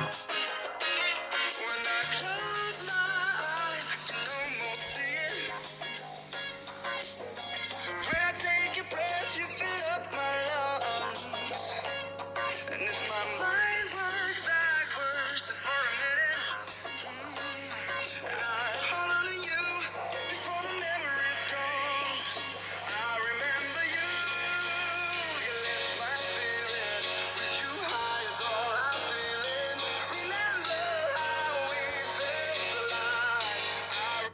When I close my eyes, I can almost see it. When I take a breath, you fill up my lungs. And if my mind works backwards just for a minute, I hold on to you before the memory's gone. I remember you, you lift my spirit. With you high is all I'm feeling. Remember how we felt alive.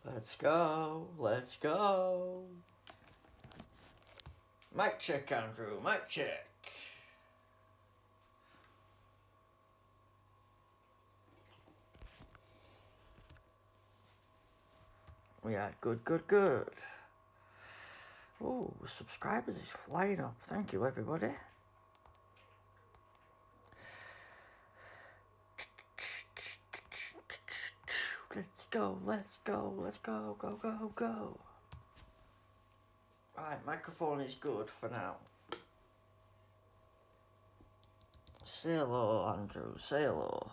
Let's go, let's go. Mic check, Andrew, mic check. Yeah, good. Oh, subscribers is flying up. Thank you, everybody. Let's go. Right, microphone is good for now. Say hello, Andrew. Say hello.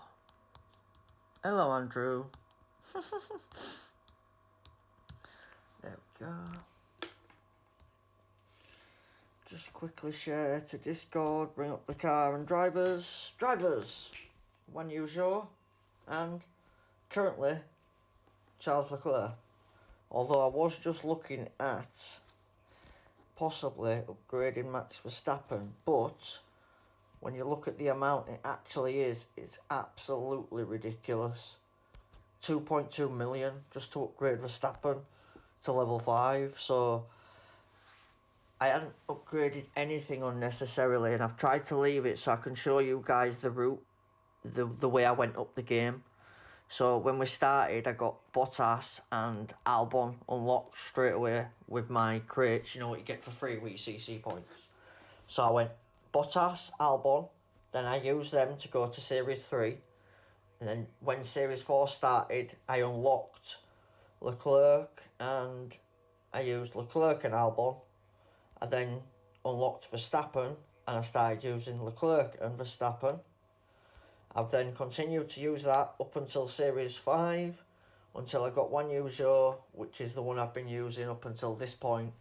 Hello, Andrew. There we go. Just quickly share to Discord, bring up the car and drivers. Drivers, Juan Yuzo and currently Charles Leclerc. Although I was just looking at possibly upgrading Max Verstappen, but when you look at the amount it actually is, it's absolutely ridiculous. 2.2 million just to upgrade Verstappen to level 5, so I hadn't upgraded anything unnecessarily, and I've tried to leave it so I can show you guys the route, the way I went up the game. So when we started, I got Bottas and Albon unlocked straight away with my crates. You know what you get for free with your CC points. So I went Bottas, Albon, then I used them to go to Series 3. And then when Series 4 started, I unlocked Leclerc and I used Leclerc and Albon. I then unlocked Verstappen and I started using Leclerc and Verstappen. I've then continued to use that up until Series 5, until I got Juan Yuzo, which is the one I've been using up until this point,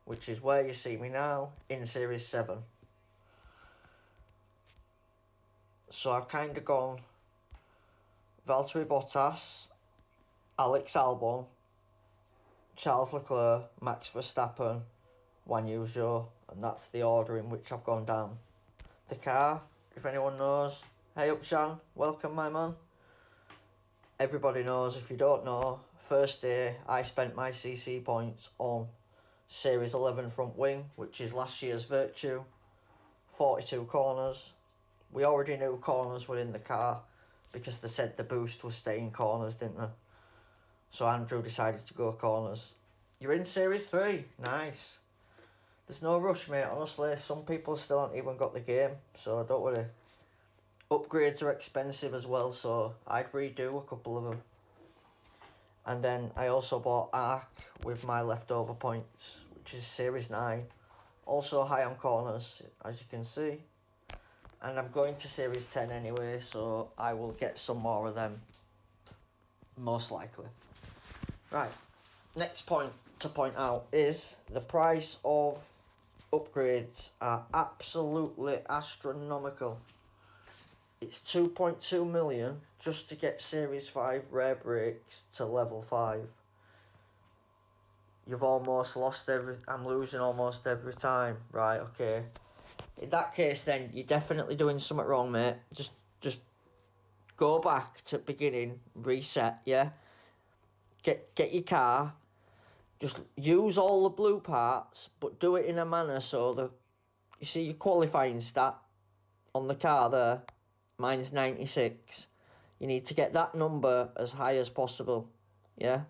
which is where you see me now, in Series 7. So I've kind of gone Valtteri Bottas, Alex Albon, Charles Leclerc, Max Verstappen, Juan Yuzo, and that's the order in which I've gone down. The car, if anyone knows, hey up Shan, welcome my man. Everybody knows, if you don't know, first day I spent my CC points on Series 11 front wing, which is last year's Virtue, 42 corners. We already knew corners were in the car because they said the boost was staying corners, didn't they? So Andrew decided to go corners. You're in Series 3, nice. There's no rush, mate, honestly. Some people still haven't even got the game, so don't worry. Upgrades are expensive as well, so I'd redo a couple of them. And then I also bought Arc with my leftover points, which is Series 9. Also high on corners, as you can see. And I'm going to Series 10 anyway, so I will get some more of them, most likely. Right, next point to point out is the price of upgrades are absolutely astronomical. It's 2.2 million just to get Series 5 rare brakes to level 5. You've almost lost I'm losing almost every time. Right, okay. In that case then, you're definitely doing something wrong, mate. Just go back to beginning, reset, yeah? Get your car. Just use all the blue parts, but do it in a manner so that... You see your qualifying stat on the car there? Mine's 96. You need to get that number as high as possible, yeah?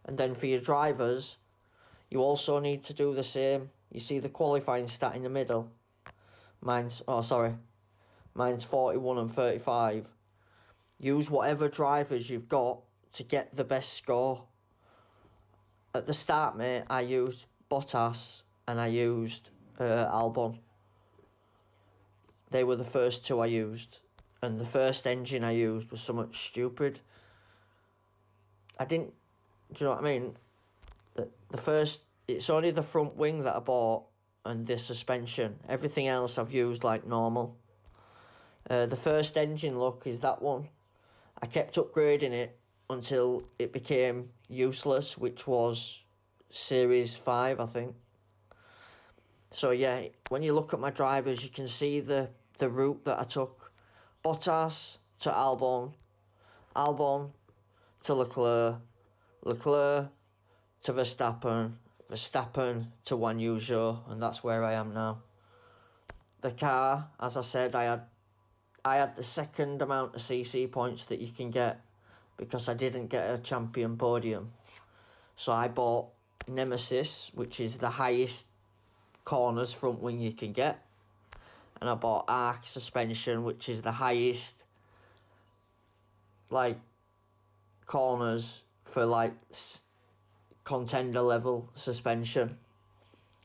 And then for your drivers, you also need to do the same. You see the qualifying stat in the middle? Mine's 41 and 35. Use whatever drivers you've got to get the best score. At the start, mate, I used Bottas and I used Albon. They were the first two I used. And the first engine I used was somewhat stupid. I didn't... Do you know what I mean? The first... It's only the front wing that I bought and the suspension. Everything else I've used like normal. The first engine look is that one. I kept upgrading it until it became useless, which was Series 5, I think. So yeah, when you look at my drivers, you can see the route that I took. Bottas to Albon, Albon to Leclerc, Leclerc to Verstappen, Verstappen to Juan Yuzo, and that's where I am now. The car, as I said, I had the second amount of CC points that you can get because I didn't get a champion podium. So I bought Nemesis, which is the highest corners front wing you can get. And I bought Arc suspension, which is the highest like corners for like contender level suspension.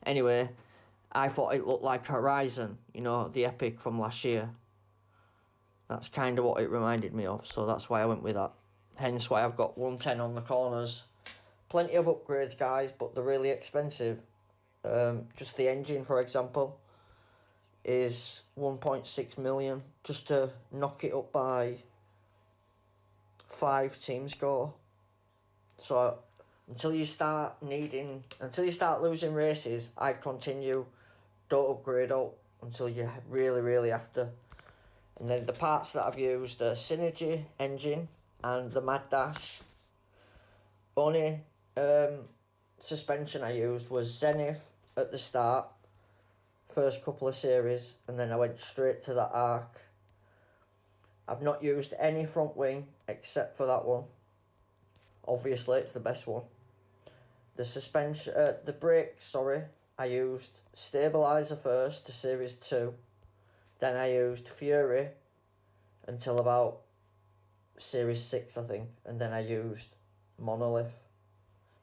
Anyway, I thought it looked like Horizon, you know, the Epic from last year. That's kind of what it reminded me of, so that's why I went with that. Hence why I've got 110 on the corners. Plenty of upgrades, guys, but they're really expensive. Just the engine, for example, is 1.6 million just to knock it up by 5 team score. So until you start losing races, I'd continue. Don't upgrade out until you really have to. And then the parts that I've used, the Synergy engine and the Mad Dash. Only suspension I used was Zenith at the start, first couple of series, and then I went straight to the Arc. I've not used any front wing except for that one. Obviously, it's the best one. The suspension, the brakes, I used Stabilizer first to Series 2. Then I used Fury until about Series 6, I think. And then I used Monolith,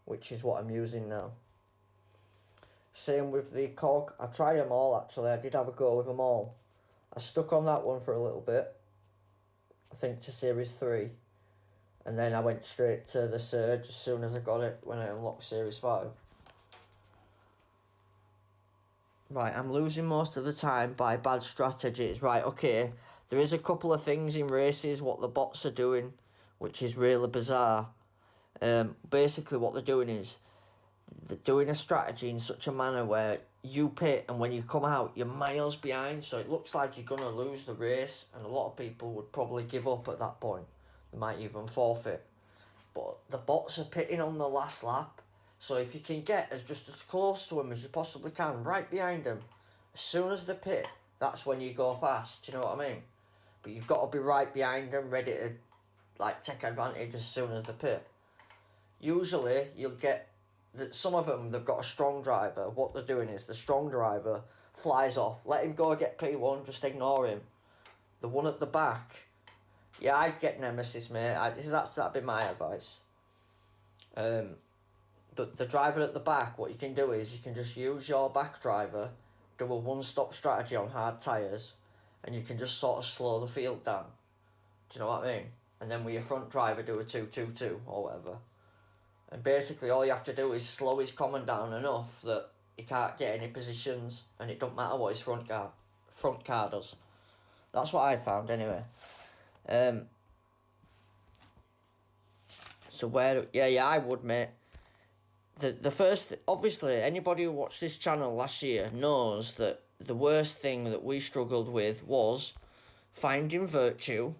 which is what I'm using now. Same with the cog. I tried them all, actually. I did have a go with them all. I stuck on that one for a little bit. I think to Series 3. And then I went straight to the Surge as soon as I got it when I unlocked Series 5. Right, I'm losing most of the time by bad strategies. Right, okay, there is a couple of things in races what the bots are doing, which is really bizarre. Basically what they're doing is they're doing a strategy in such a manner where you pit and when you come out you're miles behind, so it looks like you're going to lose the race, and a lot of people would probably give up at that point. They might even forfeit. But the bots are pitting on the last lap. So if you can get just as close to them as you possibly can, right behind them, as soon as they pit, that's when you go past, do you know what I mean? But you've got to be right behind them, ready to like take advantage as soon as they pit. Usually, you'll get, some of them, they've got a strong driver. What they're doing is, the strong driver flies off, let him go get P1, just ignore him. The one at the back, yeah, I'd get Nemesis, mate. That'd be my advice. The driver at the back, what you can do is you can just use your back driver, do a one-stop strategy on hard tyres, and you can just sort of slow the field down. Do you know what I mean? And then with your front driver do a 2-2-2 or whatever. And basically all you have to do is slow his common down enough that he can't get any positions, and it don't matter what his front car does. That's what I found anyway. So I would, mate. The first, obviously, anybody who watched this channel last year knows that the worst thing that we struggled with was finding Virtue.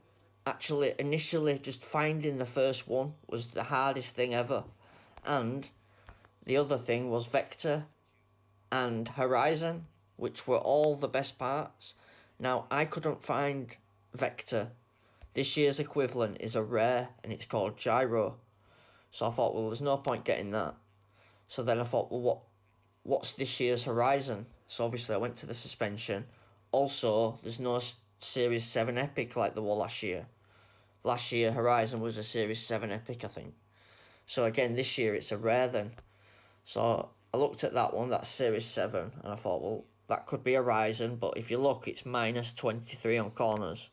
Actually, initially, just finding the first one was the hardest thing ever. And the other thing was Vector and Horizon, which were all the best parts. Now, I couldn't find Vector. This year's equivalent is a rare, and it's called Gyro. So I thought, well, there's no point getting that. So then I thought, well, what's this year's Horizon? So obviously I went to the suspension. Also, there's no Series 7 Epic like there was last year. last year Horizon was a Series 7 Epic, I think. So again, this year it's a rare then. So I looked at that one, that's Series 7, and I thought, well, that could be Horizon, but if you look, it's minus 23 on corners.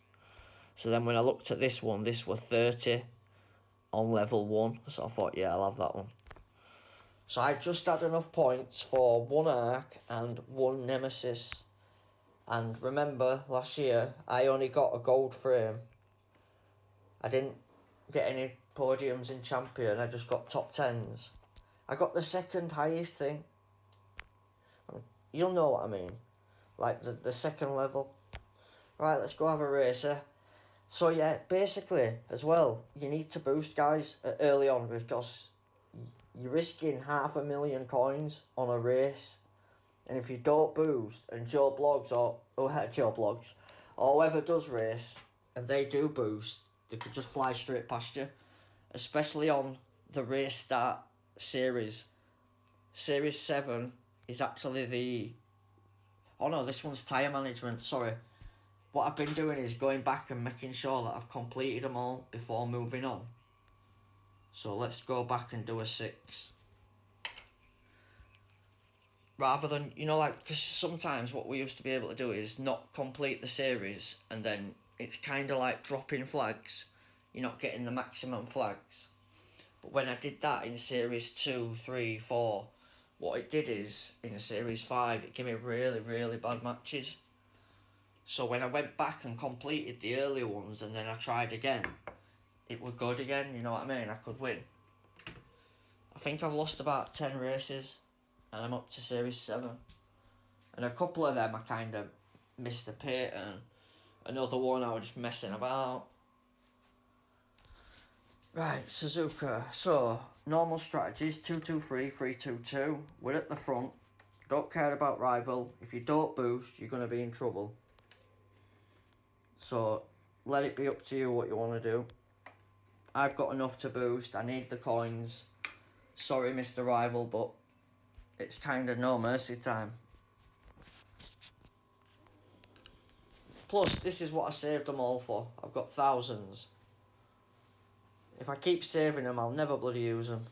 So then when I looked at this one, this were 30 on level 1, so I thought, yeah, I'll have that one. So I just had enough points for 1 Arc and 1 Nemesis. And remember, last year, I only got a gold frame. I didn't get any podiums in Champion, I just got top 10s. I got the second highest thing. You'll know what I mean. Like the second level. Right, let's go have a racer. So yeah, basically, as well, you need to boost, guys, early on, because you're risking 500,000 coins on a race. And if you don't boost, and Joe Blogs, or whoever does race, and they do boost, they could just fly straight past you. Especially on the race start series. Series 7 is actually the... Oh no, this one's tyre management, sorry. What I've been doing is going back and making sure that I've completed them all before moving on. So let's go back and do a 6. Rather than, you know, like, because sometimes what we used to be able to do is not complete the series, and then it's kind of like dropping flags. You're not getting the maximum flags. But when I did that in Series 2, 3, 4, what it did is, in Series 5, it gave me really, really bad matches. So when I went back and completed the early ones and then I tried again, it was good again, you know what I mean? I could win. I think I've lost about 10 races and I'm up to Series 7. And a couple of them I kind of missed the pit, and another one I was just messing about. Right, Suzuka. So, normal strategies, 2-2-3, 3-2-2. We're at the front. Don't care about rival. If you don't boost, you're going to be in trouble. So, let it be up to you what you want to do. I've got enough to boost. I need the coins. Sorry, Mr. Rival, but it's kind of no mercy time. Plus, this is what I saved them all for. I've got thousands. If I keep saving them, I'll never bloody use them.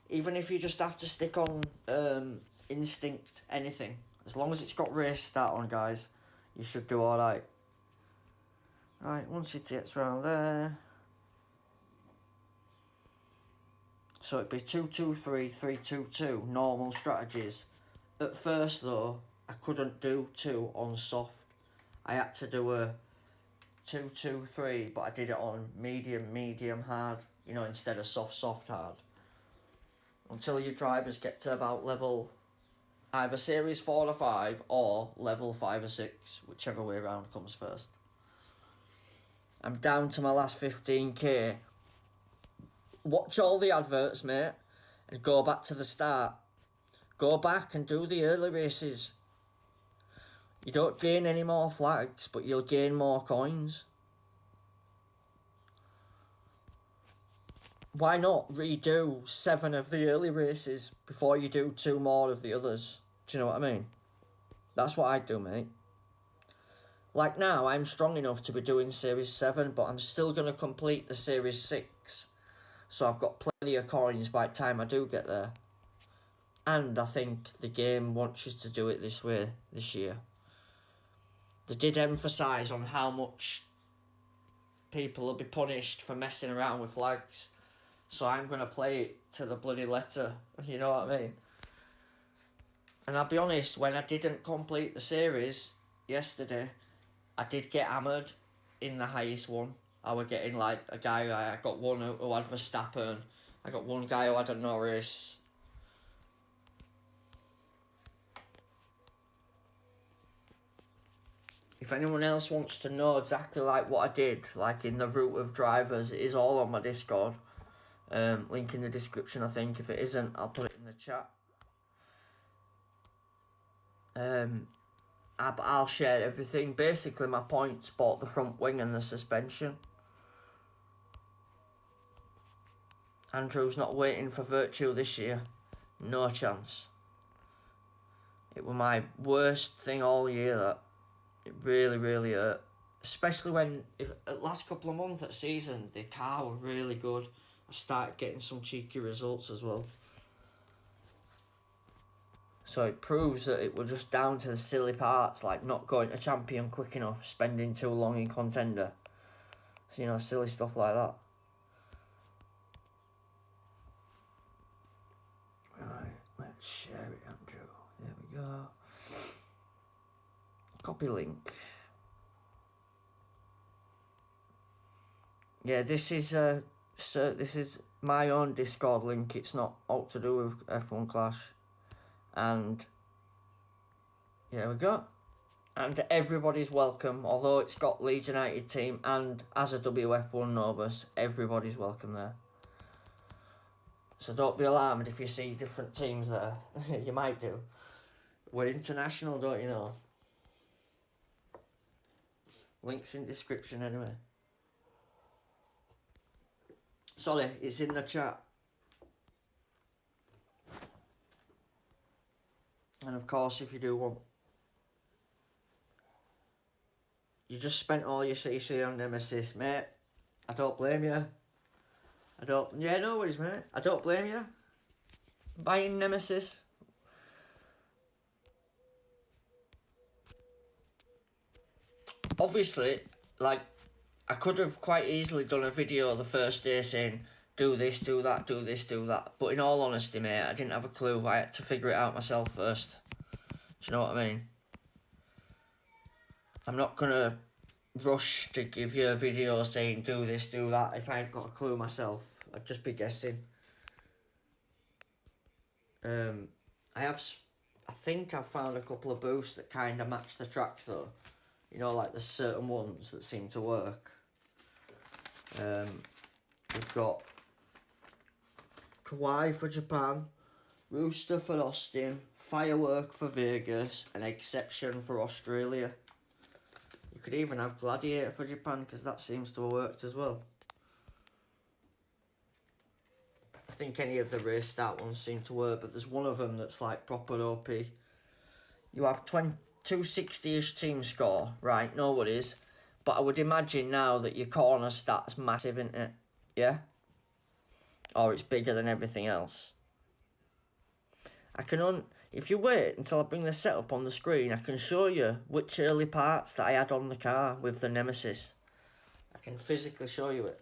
Even if you just have to stick on Instinct, anything. As long as it's got race start on, guys, you should do alright. Right, once it gets around there. So it'd be 2-2-3, 3-2-2, normal strategies. At first though, I couldn't do 2 on soft. I had to do a 2-2-3, but I did it on medium, hard, you know, instead of soft, hard. Until your drivers get to about level either Series 4 or 5 or level 5 or 6, whichever way around comes first. I'm down to my last 15k. Watch all the adverts, mate, and go back to the start. Go back and do the early races. You don't gain any more flags, but you'll gain more coins. Why not redo 7 of the early races before you do 2 more of the others? Do you know what I mean? That's what I'd do, mate. Like now, I'm strong enough to be doing Series 7, but I'm still going to complete the Series 6. So I've got plenty of coins by the time I do get there. And I think the game wants you to do it this way this year. They did emphasise on how much people will be punished for messing around with flags. So I'm going to play it to the bloody letter, you know what I mean? And I'll be honest, when I didn't complete the series yesterday, I did get hammered in the highest one. I was getting like a guy, I got one who had Verstappen, I got one guy who had a Norris. If anyone else wants to know exactly like what I did, like in the route of drivers, it is all on my Discord. Link in the description, I think. If it isn't, I'll put it in the chat. I'll share everything. Basically, my points bought the front wing and the suspension. Andrew's not waiting for Virtue this year. No chance. It was my worst thing all year, that. It really, really hurt. especially when last couple of months of season the car were really good. I started getting some cheeky results as well. So it proves that it was just down to the silly parts, like not going to champion quick enough, spending too long in contender. So, you know, silly stuff like that. Right, let's share it, Andrew. There we go. Copy link. Yeah, this is my own Discord link. It's not all to do with F1 Clash. And there we go. And everybody's welcome, although it's got Leeds United team and as a WF1 Novus, everybody's welcome there. So don't be alarmed if you see different teams there. You might do. We're international, don't you know? Links in description anyway. Sorry, it's in the chat. And of course, if you do want... You just spent all your CC on Nemesis, mate. I don't blame you. Yeah, no worries, mate. I don't blame you. Buying Nemesis. Obviously, like, I could have quite easily done a video the first day saying, do this, do that, do this, do that. But in all honesty, mate, I didn't have a clue. I had to figure it out myself first. Do you know what I mean? I'm not going to rush to give you a video saying, do this, do that, if I ain't got a clue myself. I'd just be guessing. I think I've found a couple of boosts that kind of match the tracks though. You know, like there's certain ones that seem to work. We've got Kawaii for Japan, Rooster for Austin, Firework for Vegas, and Exception for Australia. You could even have Gladiator for Japan because that seems to have worked as well. I think any of the race start ones seem to work, but there's one of them that's like proper OP. You have 260-ish team score, right? No worries. But I would imagine now that your corner stat's massive, isn't it? Yeah? Or it's bigger than everything else. If you wait until I bring the setup on the screen, I can show you which early parts that I had on the car with the Nemesis. I can physically show you it.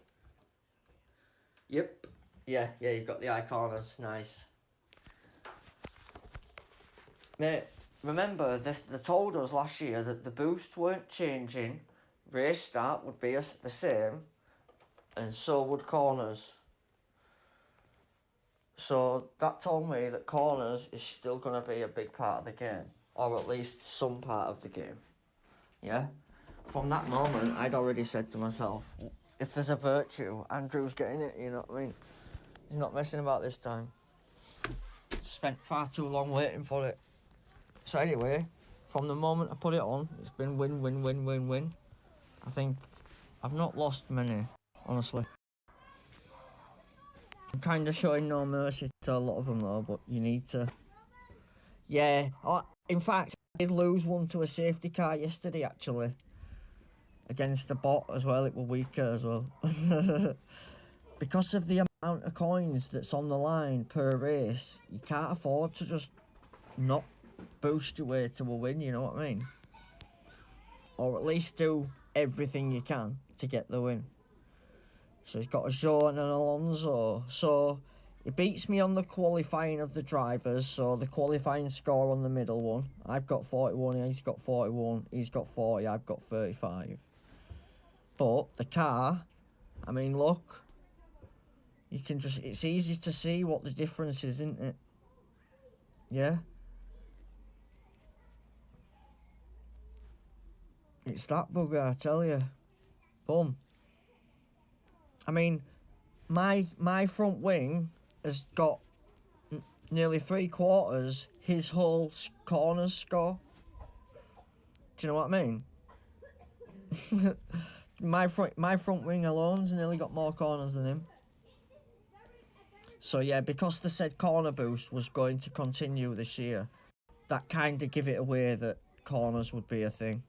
Yep. Yeah, you've got the eye corners. Nice. Mate, remember, they told us last year that the boosts weren't changing. Race start would be the same. And so would corners. So that told me that corners is still going to be a big part of the game. Or at least some part of the game. Yeah? From that moment, I'd already said to myself, if there's a virtue, Andrew's getting it, you know what I mean? He's not messing about this time. Spent far too long waiting for it. So anyway, from the moment I put it on, it's been win, win, win, win, win. I think I've not lost many, honestly. I'm kind of showing no mercy to a lot of them though, but you need to. Yeah, in fact, I did lose one to a safety car yesterday actually. Against the bot as well, it was weaker as well. Because of the amount of coins that's on the line per race, you can't afford to just not boost your way to a win, you know what I mean? Or at least do everything you can to get the win. So he's got a Jean and an Alonso. So he beats me on the qualifying of the drivers. So the qualifying score on the middle one. I've got 41, he's got 41, he's got 40, I've got 35. But the car, I mean, look. You can just, it's easy to see what the difference is, isn't it? Yeah? It's that bugger, I tell you. Boom. I mean, my front wing has got nearly 3/4 his whole corners score. Do you know what I mean? my front wing alone's nearly got more corners than him. So yeah, because the said corner boost was going to continue this year, that kind of give it away that corners would be a thing.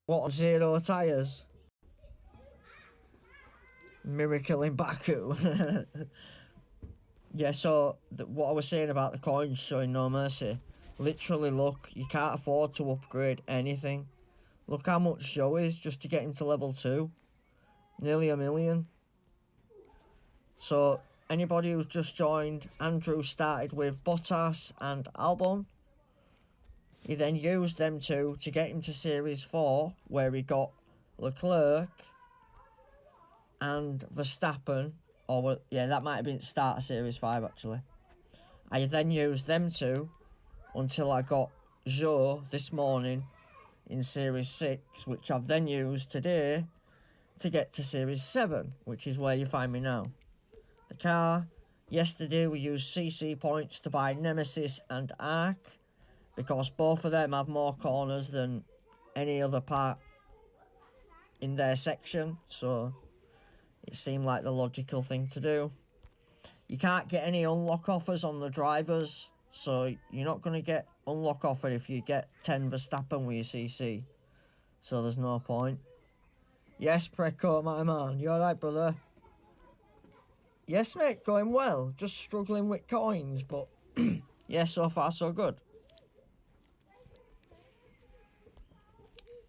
What, on 0 tyres? Miracle in Baku. Yeah, so what I was saying about the coins showing no mercy. Literally, look, you can't afford to upgrade anything. Look how much Joe is just to get him to level 2. Nearly 1 million. So, anybody who's just joined, Andrew started with Bottas and Albon. He then used them two to get him to Series 4, where he got Leclerc and Verstappen. Or, yeah, that might have been start of Series 5, actually. I then used them two until I got Joe this morning in Series 6, which I've then used today to get to Series 7, which is where you find me now. The car, yesterday we used CC points to buy Nemesis and Arc, because both of them have more corners than any other part in their section, so it seemed like the logical thing to do. You can't get any unlock offers on the drivers, so you're not going to get unlock offer if you get 10 Verstappen with your CC, so there's no point. Yes, Preco, my man, you alright, brother? Yes, mate, going well, just struggling with coins, but yeah, so far so good.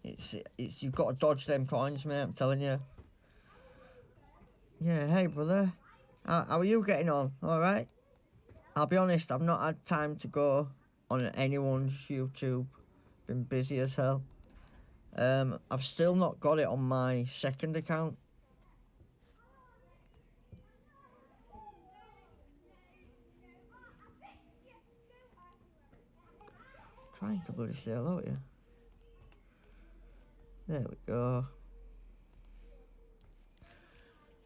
It's you've got to dodge them coins, mate, I'm telling you. Yeah, hey, brother. How are you getting on? Alright? I'll be honest, I've not had time to go on anyone's YouTube. Been busy as hell. I've still not got it on my second account. Trying to bloody say hello to you. There we go.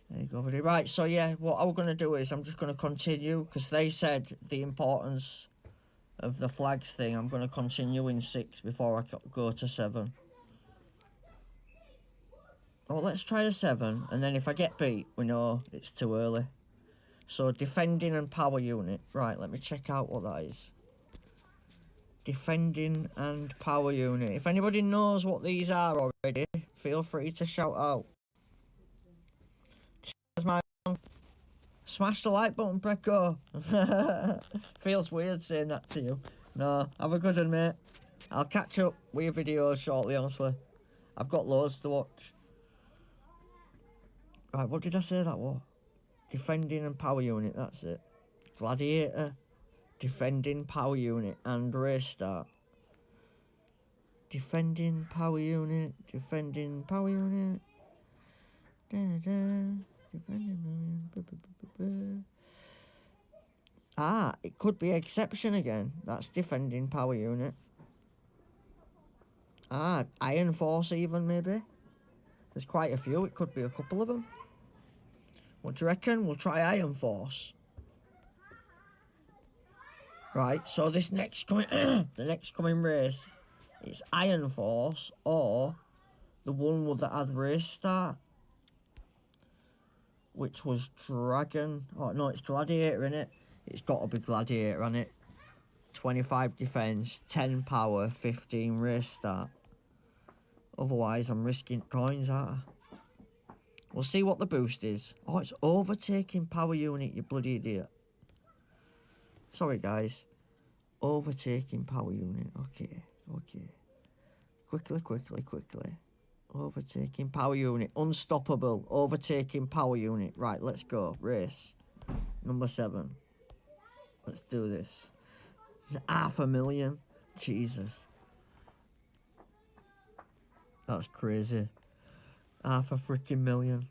There you go, buddy. Right, so yeah, what I'm going to do is I'm just going to continue, because they said the importance of the flags thing. I'm going to continue in 6 before I go to 7. Oh, let's try a 7, and then if I get beat, we know it's too early. So, defending and power unit. Right, let me check out what that is. Defending and power unit. If anybody knows what these are already, feel free to shout out. Cheers, my man. Smash the like button, Preco. Feels weird saying that to you. No, have a good one, mate. I'll catch up with your videos shortly, honestly. I've got loads to watch. Right, what did I say that was? Defending and power unit, that's it. Gladiator, defending power unit, and race start. Defending power unit, defending power unit. Ah, it could be exception again. That's defending power unit. Ah, Iron Force even, maybe. There's quite a few, it could be a couple of them. What do you reckon? We'll try Iron Force. Right, so this next coming, the next coming race, it's Iron Force or the one that had race start, which was Dragon. Oh no, it's Gladiator, innit? It's got to be Gladiator, on it. 25 defense, 10 power, 15 race start. Otherwise, I'm risking coins, aren't I? We'll see what the boost is. Oh, it's overtaking power unit, you bloody idiot. Sorry, guys. Overtaking power unit. Okay. Quickly. Overtaking power unit. Unstoppable. Overtaking power unit. Right, let's go. Race. Number 7. Let's do this. 500,000. Jesus. That's crazy. 500,000.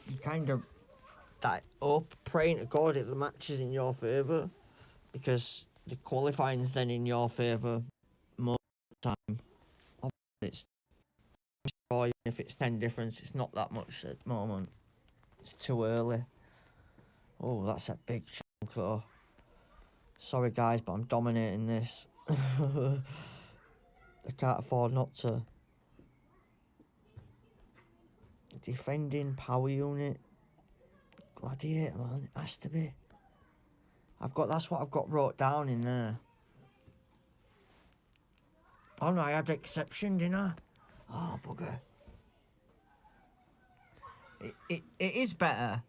You kind of die up, praying to God if the match is in your favour, because the qualifying's then in your favour most of the time. It's if it's 10 difference, it's not that much at the moment. It's too early. Oh, that's a big chunk though. Sorry guys, but I'm dominating this. I can't afford not to. Defending power unit. Gladiator, man, it has to be. That's what I've got wrote down in there. Oh no, I had exception, didn't I? Oh, bugger. It is better.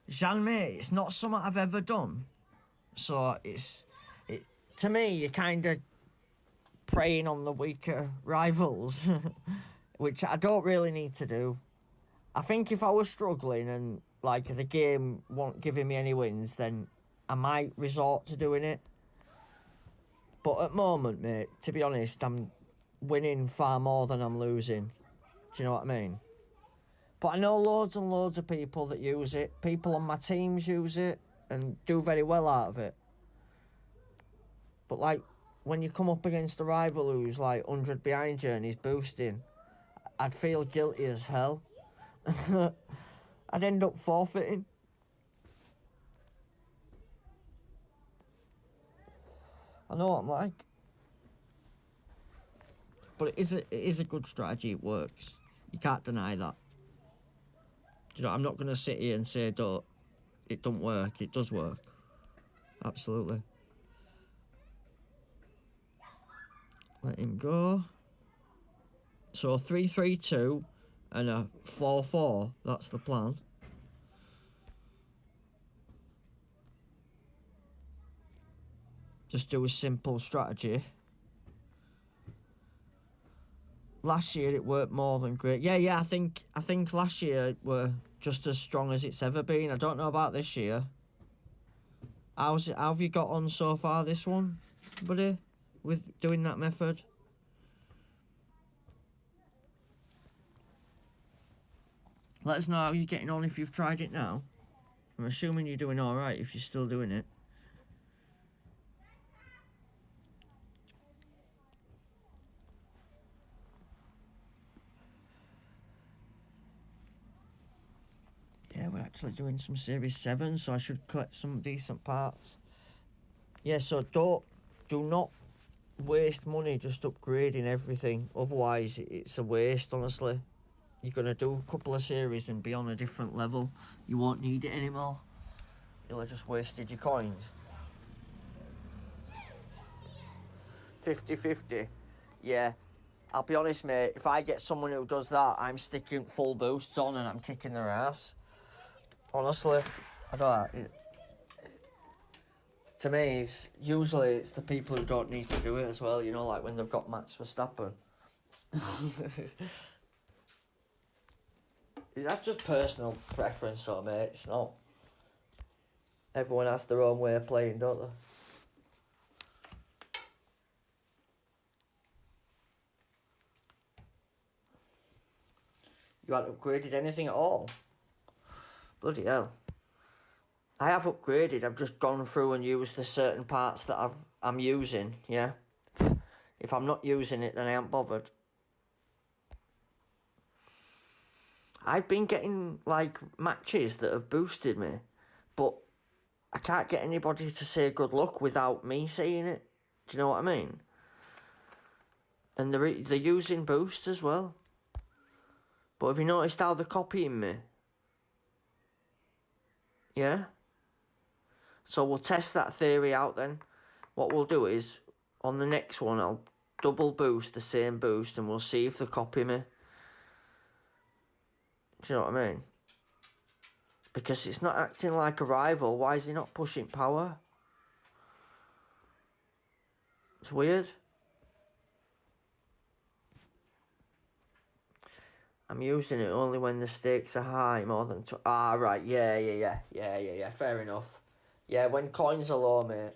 Jean, mate, it's not something I've ever done. So to me, you're kind of preying on the weaker rivals, which I don't really need to do. I think if I was struggling and like the game wasn't giving me any wins, then I might resort to doing it. But at the moment, mate, to be honest, I'm winning far more than I'm losing. Do you know what I mean? But I know loads and loads of people that use it. People on my teams use it and do very well out of it. But like, when you come up against a rival who's like 100 behind you and he's boosting, I'd feel guilty as hell. I'd end up forfeiting. I know what I'm like. But it is a good strategy, it works. You can't deny that. You know, I'm not going to sit here and say it don't work. It does work. Absolutely. Let him go. So 3-3-2 and a 4-4. That's the plan. Just do a simple strategy. Last year it worked more than great. Yeah. I think last year were just as strong as it's ever been. I don't know about this year. How have you got on so far this one, buddy, with doing that method? Let us know how you're getting on if you've tried it now. I'm assuming you're doing alright if you're still doing it. Yeah, we're actually doing some Series 7, so I should collect some decent parts. Yeah, so do not waste money just upgrading everything. Otherwise, it's a waste, honestly. You're going to do a couple of series and be on a different level. You won't need it anymore. You'll have just wasted your coins. 50-50. Yeah. I'll be honest, mate. If I get someone who does that, I'm sticking full boosts on and I'm kicking their ass. Honestly. I don't... To me, it's the people who don't need to do it as well. You know, like when they've got Max Verstappen. That's just personal preference, though, mate. It's not. Everyone has their own way of playing, don't they? You haven't upgraded anything at all? Bloody hell. I have upgraded. I've just gone through and used the certain parts that I'm using, yeah? If I'm not using it, then I ain't bothered. I've been getting, like, matches that have boosted me, but I can't get anybody to say good luck without me saying it. Do you know what I mean? And they're using boost as well. But have you noticed how they're copying me? Yeah? So we'll test that theory out then. What we'll do is, on the next one, I'll double boost the same boost and we'll see if they copy me. Do you know what I mean? Because it's not acting like a rival. Why is he not pushing power? It's weird. I'm using it only when the stakes are high, more than... right, yeah, fair enough. Yeah, when coins are low, mate,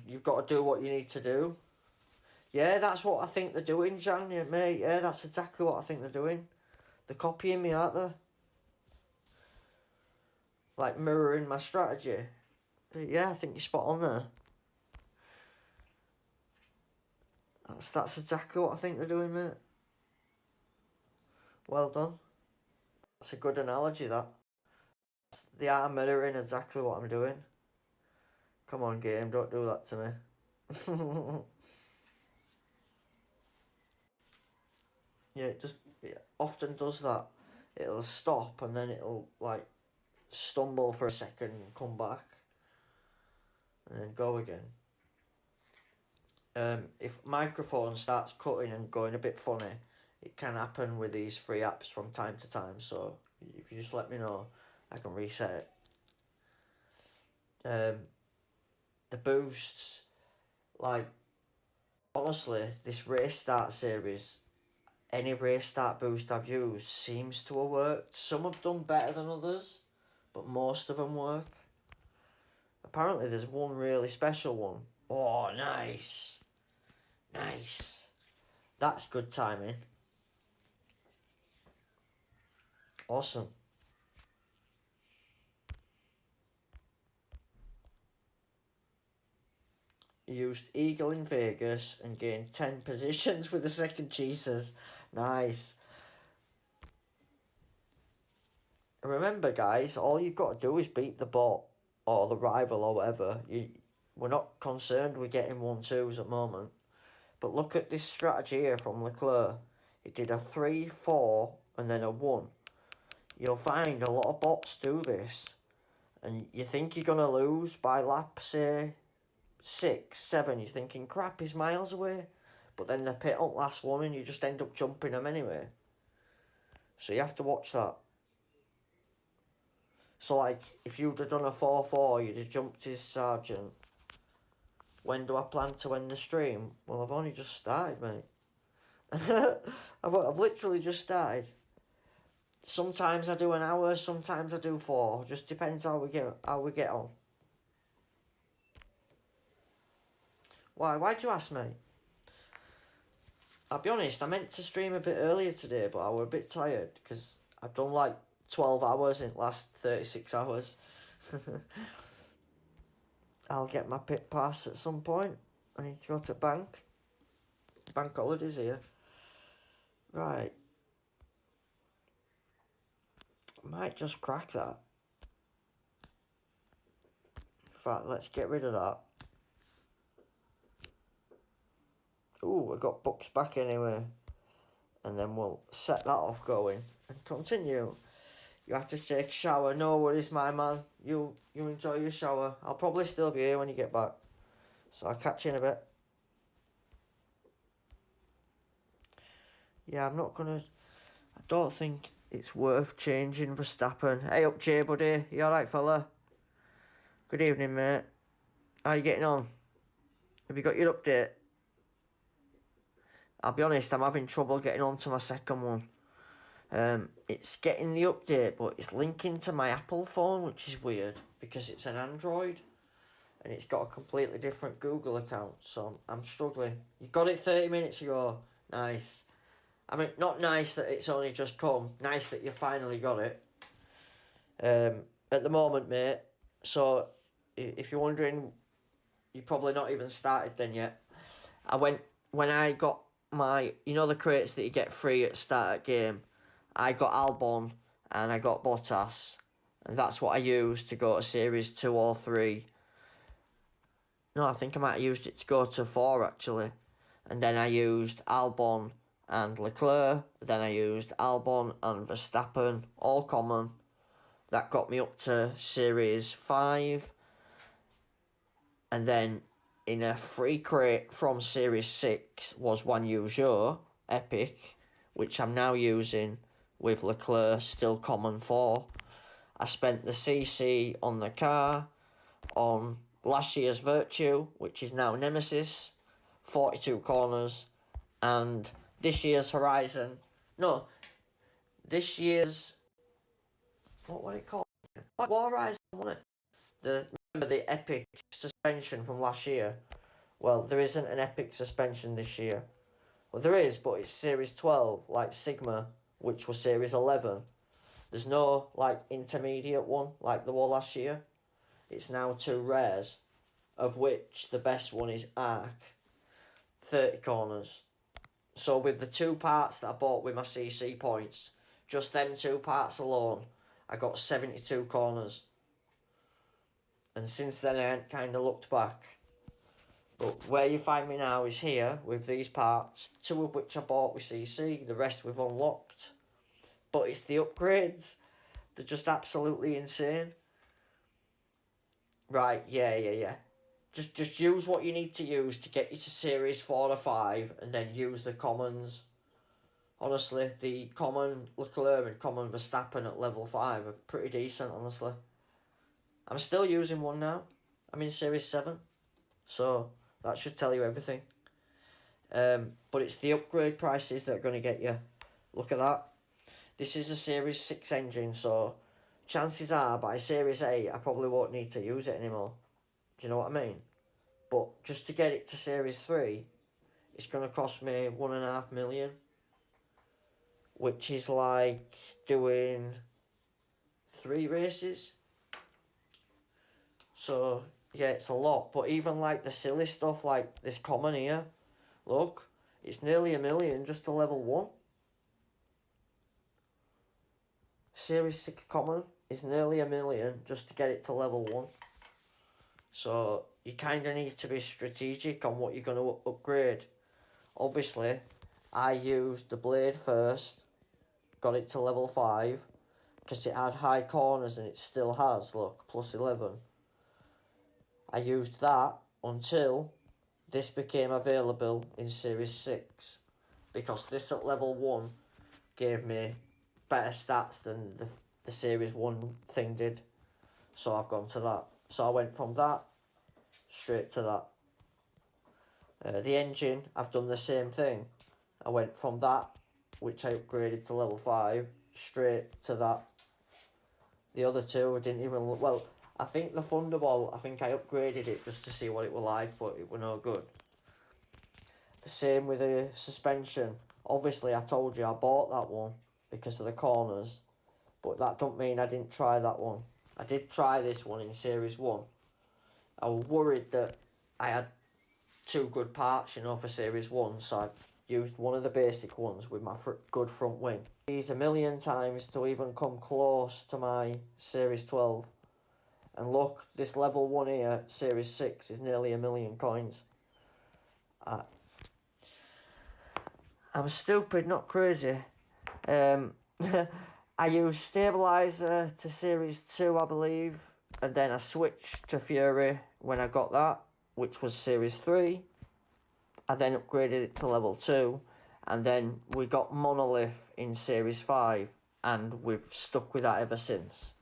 you've got to do what you need to do. Yeah, that's what I think they're doing, Jan, yeah, mate. Yeah, that's exactly what I think they're doing. They're copying me, aren't they? Like, mirroring my strategy. Yeah, I think you're spot on there. That's exactly what I think they're doing, mate. Well done. That's a good analogy, that. They are mirroring exactly what I'm doing. Come on, game, don't do that to me. Yeah, it often does that. It'll stop and then it'll, like, stumble for a second and come back. and then go again. If microphone starts cutting and going a bit funny, it can happen with these free apps from time to time, so if you just let me know, I can reset it. The boosts, like, honestly, this race start series, any race start boost I've used seems to have worked. Some have done better than others, but most of them work. Apparently there's one really special one. Oh, nice. Nice. That's good timing. Awesome. Used Eagle in Vegas and gained 10 positions with the second cheeses. Nice. Remember, guys, all you've got to do is beat the bot or the rival or whatever. We're not concerned with getting 1-2s at the moment. But look at this strategy here from Leclerc. He did a 3, 4 and then a 1. You'll find a lot of bots do this. And you think you're going to lose by lap, say, 6, 7. You're thinking, crap, he's miles away. But then they pit up last one and you just end up jumping them anyway. So you have to watch that. So, like, if you'd have done a 4-4, you'd have jumped his sergeant. When do I plan to end the stream? Well, I've only just started, mate. I've literally just started. Sometimes I do an hour, sometimes I do 4. Just depends how we get on. Why? Why'd you ask me? I'll be honest, I meant to stream a bit earlier today, but I was a bit tired because I've done like 12 hours in the last 36 hours. I'll get my pit pass at some point. I need to go to bank. Bank holidays here. Right. I might just crack that. In fact, let's get rid of that. Ooh, I got books back anyway. And then we'll set that off going and continue. You have to take a shower. No worries, my man. You enjoy your shower. I'll probably still be here when you get back. So I'll catch you in a bit. Yeah, I'm not gonna... I don't think it's worth changing Verstappen. Hey up, Jay, buddy. You alright, fella? Good evening, mate. How you getting on? Have you got your update? I'll be honest, I'm having trouble getting on to my second one. It's getting the update, but it's linking to my Apple phone, which is weird, because it's an Android, and it's got a completely different Google account, so I'm struggling. You got it 30 minutes ago. Nice. I mean, not nice that it's only just come. Nice that you finally got it. At the moment, mate, so if you're wondering, you're probably not even started then yet. When I got my, you know the crates that you get free at start of game, I got Albon and I got Bottas, and that's what I used to go to Series 2 or 3. No, I think I might have used it to go to 4 actually. And then I used Albon and Leclerc, then I used Albon and Verstappen, all common. That got me up to Series 5. And then in a free crate from Series 6 was one Ujo Epic, which I'm now using with Leclerc still common 4. I spent the CC on the car, on last year's Virtue, which is now Nemesis, 42 corners, and this year's Horizon. No, this year's... What was it called? What Horizon, wasn't it? Remember the Epic suspension from last year? Well, there isn't an Epic suspension this year. Well, there is, but it's Series 12, like Sigma, which was Series 11. There's no, like, intermediate one, like there was last year. It's now 2 rares, of which the best one is Arc, 30 corners. So with the 2 parts that I bought with my CC points, just them 2 parts alone, I got 72 corners. And since then I ain't kind of looked back. But where you find me now is here with these parts, 2 of which I bought with CC, the rest we've unlocked. But it's the upgrades. They're just absolutely insane. Right, yeah. just use what you need to use to get you to Series 4 or 5, and then use the commons. Honestly, the common Leclerc and common Verstappen at level 5 are pretty decent, honestly. I'm still using one now. I'm in Series 7. So, that should tell you everything. But it's the upgrade prices that are going to get you. Look at that. This is a Series 6 engine, so chances are by Series 8 I probably won't need to use it anymore. Do you know what I mean? But just to get it to Series 3, it's going to cost me 1.5 million. Which is like doing 3 races. So, yeah, it's a lot. But even like the silly stuff like this common here, look, it's nearly 1 million just to level 1. Series 6 common is nearly 1 million just to get it to level 1. So, you kind of need to be strategic on what you're going to upgrade. Obviously, I used the blade first, got it to level 5, because it had high corners and it still has, look, plus 11. I used that until this became available in Series 6, because this at level 1 gave me better stats than the Series 1 thing did. So I've gone to that. So I went from that straight to that. The engine, I've done the same thing. I went from that, which I upgraded to level 5, straight to that. The other two I didn't even look. Well, I think the Thunderbolt, I think I upgraded it just to see what it were like, but it were no good. The same with the suspension. Obviously, I told you I bought that one because of the corners, but that don't mean I didn't try that one. I did try this one in Series 1. I was worried that I had 2 good parts, for Series 1, so I used one of the basic ones with my good front wing. These 1 million times to even come close to my Series 12. And look, this level 1 here, Series 6, is nearly 1 million coins. I'm stupid, not crazy. I used Stabilizer to Series 2, I believe. And then I switched to Fury when I got that, which was Series 3. I then upgraded it to level 2. And then we got Monolith in Series 5. And we've stuck with that ever since.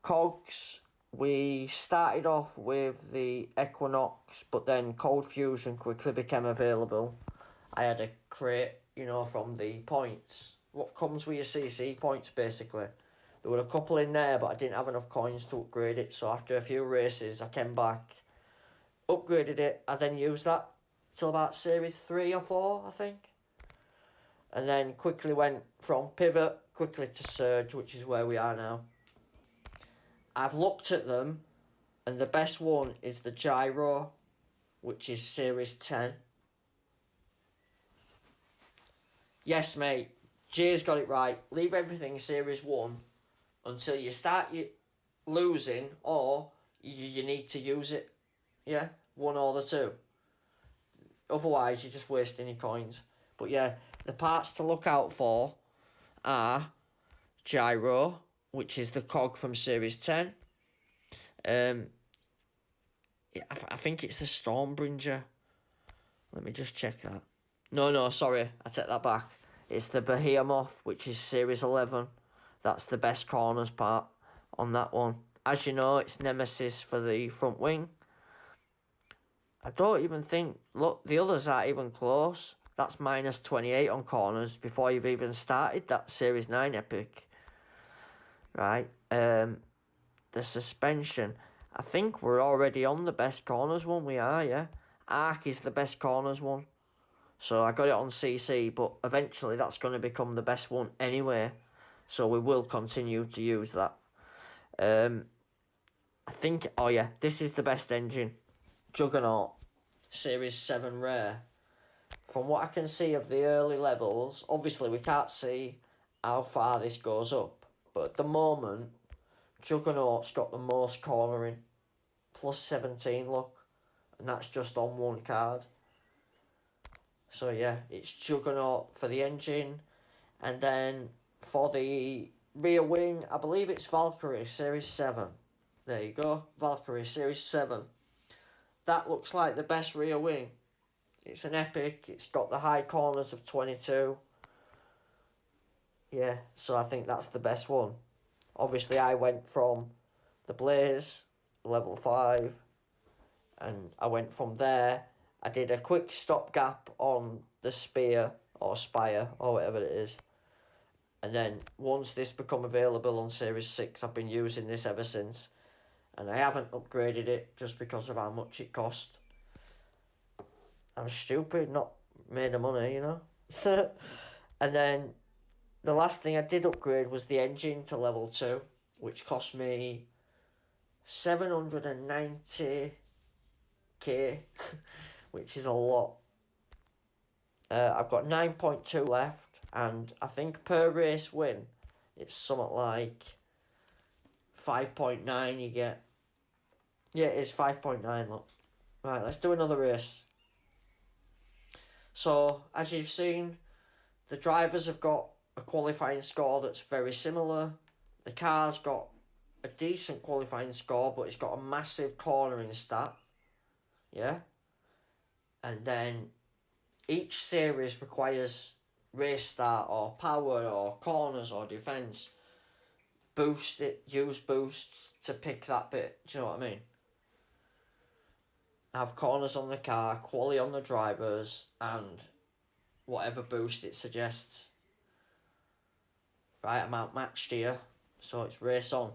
Cogs, we started off with the Equinox, but then Cold Fusion quickly became available. I had a crate, from the points. What comes with your CC points, basically. There were a couple in there, but I didn't have enough coins to upgrade it. So after a few races, I came back, upgraded it. I then used that till about Series 3 or 4, I think. And then quickly went from Pivot, quickly to Surge, which is where we are now. I've looked at them, and the best one is the Gyro, which is Series 10. Yes, mate, Jay's got it right. Leave everything Series 1 until you start losing, or you need to use it. Yeah, one or the two. Otherwise, you're just wasting your coins. But yeah, the parts to look out for are Gyro, which is the cog from Series 10. I think it's the Stormbringer. Let me just check that. No, sorry, I take that back. It's the Behemoth, which is Series 11. That's the best corners part on that one. As you know, it's Nemesis for the front wing. I don't even think... Look, the others aren't even close. That's minus 28 on corners before you've even started that Series 9 Epic. Right. The suspension. I think we're already on the best corners one. We are, yeah. Arc is the best corners one. So I got it on CC, but eventually that's going to become the best one anyway. So we will continue to use that. I think... Oh yeah, this is the best engine. Juggernaut. Series 7 Rare. From what I can see of the early levels, obviously we can't see how far this goes up. But at the moment, Juggernaut's got the most cornering. Plus 17, look. And that's just on one card. So yeah, it's Juggernaut for the engine. And then for the rear wing, I believe it's Valkyrie Series 7. There you go, Valkyrie Series 7. that looks like the best rear wing. It's an Epic. It's got the high corners of 22. Yeah, so I think that's the best one. Obviously, I went from the Blaze, level 5, and I went from there. I did a quick stopgap on the Spear, or Spire, or whatever it is. And then once this become available on Series 6, I've been using this ever since. And I haven't upgraded it just because of how much it cost. I'm stupid, not made of money, you know. And then the last thing I did upgrade was the engine to level 2, which cost me 790k, which is a lot. I've got 9.2 left, and I think per race win, it's something like 5.9 you get. Yeah, it is 5.9, look. Right, let's do another race. So, as you've seen, the drivers have got a qualifying score that's very similar. The car's got a decent qualifying score, but it's got a massive cornering stat. Yeah? And then each series requires race start or power or corners or defence. Use boosts to pick that bit. Do you know what I mean? Have corners on the car, quality on the drivers, and whatever boost it suggests. Right, I'm outmatched here, so it's race on.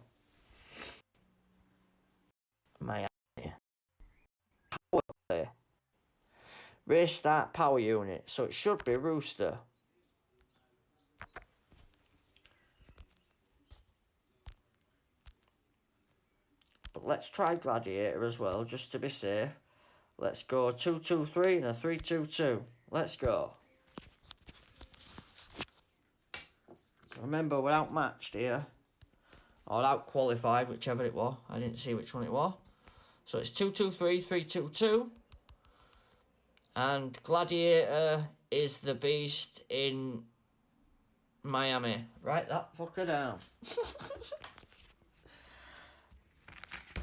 My power play. Race start power unit, so it should be Rooster. But let's try Gladiator as well, just to be safe. Let's go 2-2-3 and a 3-2-2. Let's go. Remember, we're outmatched here. Or out qualified, whichever it was. I didn't see which one it was. So it's 2-2-3, 3-2-2. And Gladiator is the beast in Miami. Write that fucker down.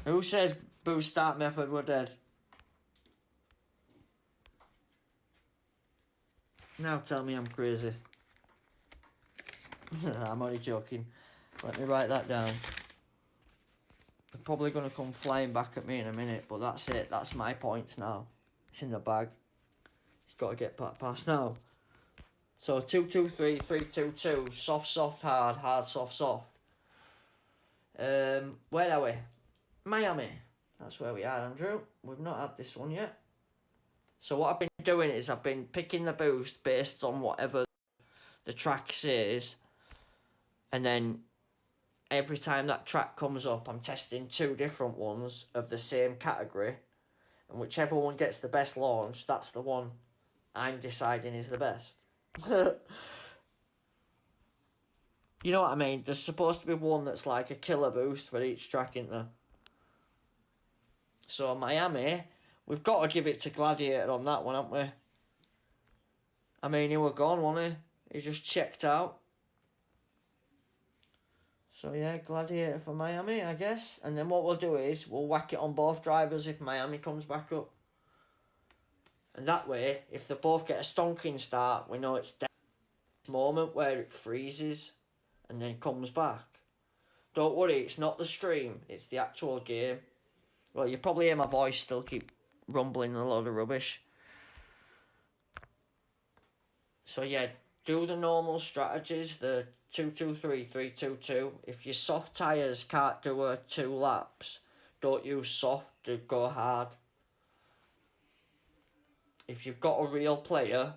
Who says boost start method were dead? Now tell me I'm crazy. I'm only joking. Let me write that down. They're probably going to come flying back at me in a minute, but that's it. That's my points now. It's in the bag. It's got to get past now. So 2-2-3, 3-2-2. Soft, soft, hard, hard, soft, soft. Where are we? Miami. That's where we are, Andrew. We've not had this one yet. So what I've been doing is I've been picking the boost based on whatever the track says. And then every time that track comes up, I'm testing 2 different ones of the same category. And whichever one gets the best launch, that's the one I'm deciding is the best. You know what I mean? There's supposed to be one that's like a killer boost for each track, isn't there? So Miami, we've got to give it to Gladiator on that one, haven't we? I mean, he were gone, wasn't he? He just checked out. So yeah, Gladiator for Miami, I guess. And then what we'll do is, we'll whack it on both drivers if Miami comes back up. And that way, if they both get a stonking start, we know it's dead. Moment where it freezes and then comes back. Don't worry, it's not the stream, it's the actual game. Well, you probably hear my voice still keep rumbling a load of rubbish. So yeah, do the normal strategies, the 2-2-3, 3-2-2. If your soft tyres can't do 2 laps, don't use soft, go hard. If you've got a real player,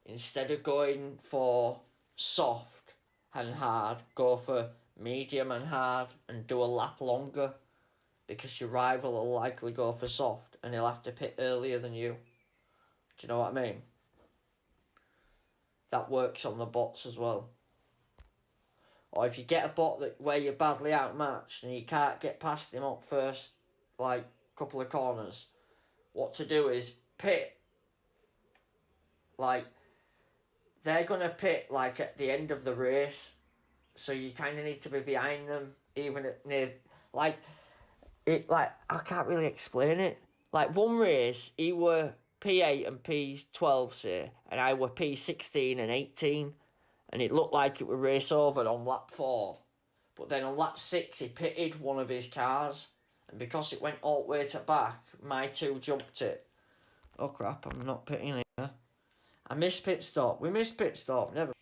instead of going for soft and hard, go for medium and hard and do a lap longer, because your rival will likely go for soft and he'll have to pit earlier than you. Do you know what I mean? That works on the bots as well. Or if you get a bot where you're badly outmatched and you can't get past him up first, like, couple of corners, what to do is pit. Like, they're going to pit, like, at the end of the race. So you kind of need to be behind them, even at near, like, I can't really explain it. Like one race, he were P8 and P12, say, and I were P16 and 18, and it looked like it were race over on lap 4. But then on lap 6, he pitted one of his cars, and because it went all the way to back, my 2 jumped it. Oh crap, I'm not pitting here. I missed pit stop. We missed pit stop, never.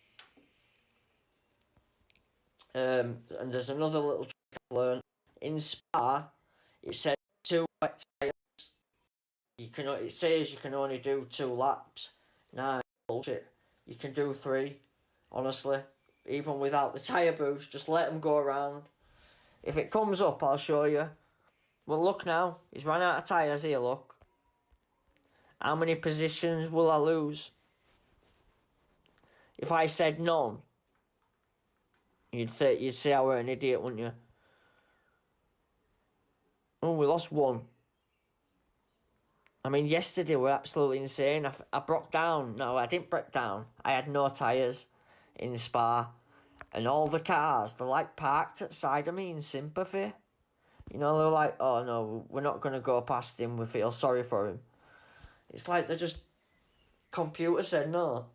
And there's another little trick I learned. In Spa, it says 2 wet tyres. It says you can only do 2 laps. Nah, bullshit. You can do 3, honestly. Even without the tyre boost, just let them go around. If it comes up, I'll show you. Well, look now. He's run out of tyres here, look. How many positions will I lose? If I said none, you'd say I were an idiot, wouldn't you? Oh, we lost 1. I mean, yesterday were absolutely insane. I broke down. No, I didn't break down. I had no tyres in Spa. And all the cars, they're like parked at side of me in sympathy. You know, they're like, oh no, we're not going to go past him. We feel sorry for him. It's like they're just... Computer said no.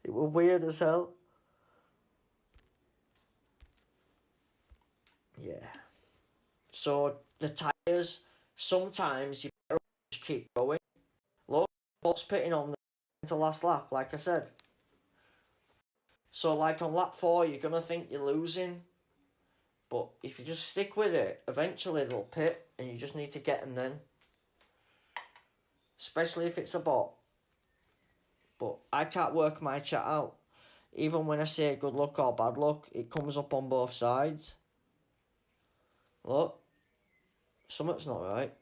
It was weird as hell. Yeah. So, the tyres, sometimes you better just keep going. Look, what's pitting on the last lap, like I said. So, like on lap 4, you're going to think you're losing. But if you just stick with it, eventually they'll pit, and you just need to get them then. Especially if it's a bot. But I can't work my chat out. Even when I say good luck or bad luck, it comes up on both sides. Look. Something's not right.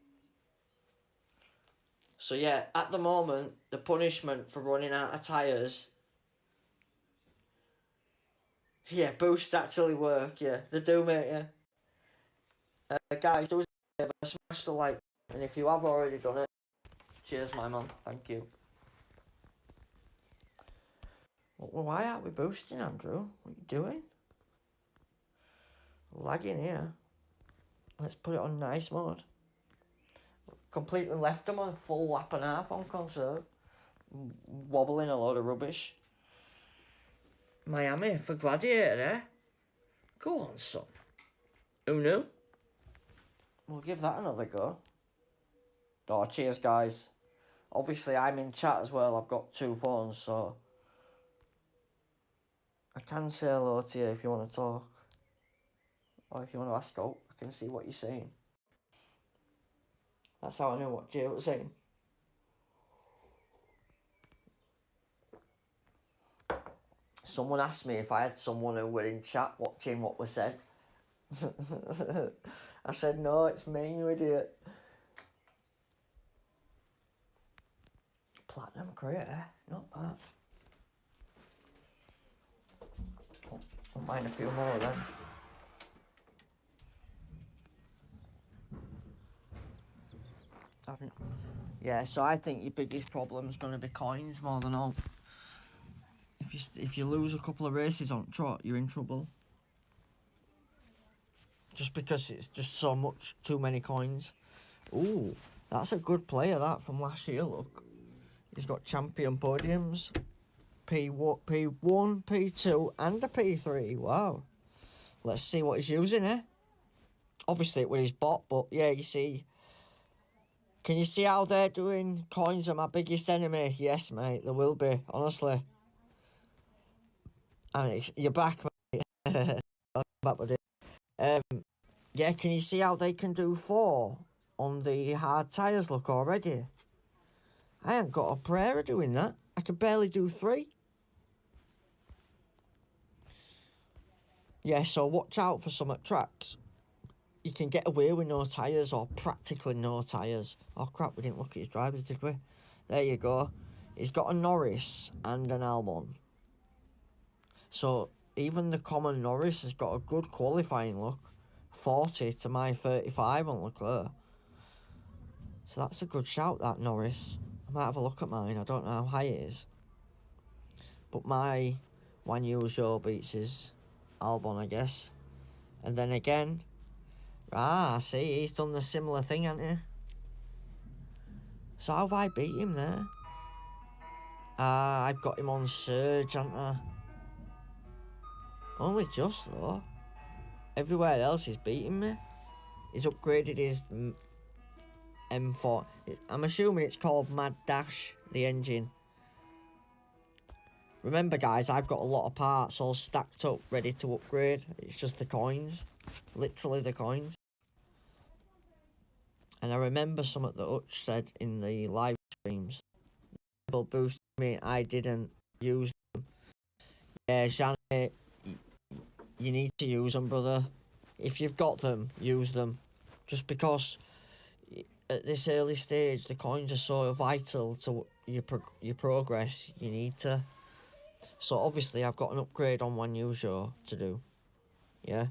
So yeah, at the moment, the punishment for running out of tyres... Yeah, boosts actually work, yeah. They do, mate, yeah. Guys, do us a favour, smash the like. And if you have already done it, cheers, my man. Thank you. Well, why aren't we boosting, Andrew? What are you doing? Lagging here. Let's put it on nice mode. Completely left them on full lap and a half on conserve. Wobbling a load of rubbish. Miami for Gladiator, eh? Go on, son. Who knew? We'll give that another go. Oh, cheers, guys. Obviously, I'm in chat as well. I've got 2 phones, so... I can say hello to you if you want to talk. Or if you want to ask out, I can see what you're saying. That's how I know what Jay was saying. Someone asked me if I had someone who were in chat watching what was said. I said, no, it's me, you idiot. Platinum creator, not bad. I'll mind a few more then. Yeah, so I think your biggest problem is going to be coins more than all. If you lose a couple of races on trot, you're in trouble. Just because it's just so much, too many coins. Ooh, that's a good player, that, from last year, look. He's got champion podiums. P1, P2, and a P3. Wow. Let's see what he's using, eh? Obviously, it was his bot, but yeah, you see. Can you see how they're doing? Coins are my biggest enemy. Yes, mate, there will be, honestly. And you're back, mate. Back with it. Yeah, can you see how they can do 4 on the hard tyres, look, already? I ain't got a prayer of doing that. I could barely do 3. Yeah, so watch out for some at tracks. You can get away with no tyres or practically no tyres. Oh crap, we didn't look at his drivers, did we? There you go. He's got a Norris and an Albon. So even the common Norris has got a good qualifying look. 40 to my 35 on Leclerc. So that's a good shout, that Norris. I might have a look at mine. I don't know how high it is. But my Wan Yu Zhou beats his Albon, I guess. And then again, Ah, see, he's done the similar thing, hasn't he? So how have I beat him there? Ah, I've got him on Surge, haven't I? Only just, though. Everywhere else he's beating me. He's upgraded his M4. I'm assuming it's called Mad Dash, the engine. Remember, guys, I've got a lot of parts all stacked up, ready to upgrade. It's just the coins. Literally the coins. And I remember something that Hutch said in the live streams. People boosted me, I didn't use them. Yeah, Shani, you need to use them, brother. If you've got them, use them. Just because at this early stage, the coins are so vital to your progress. You need to. So obviously, I've got an upgrade on One Usual to do. Yeah.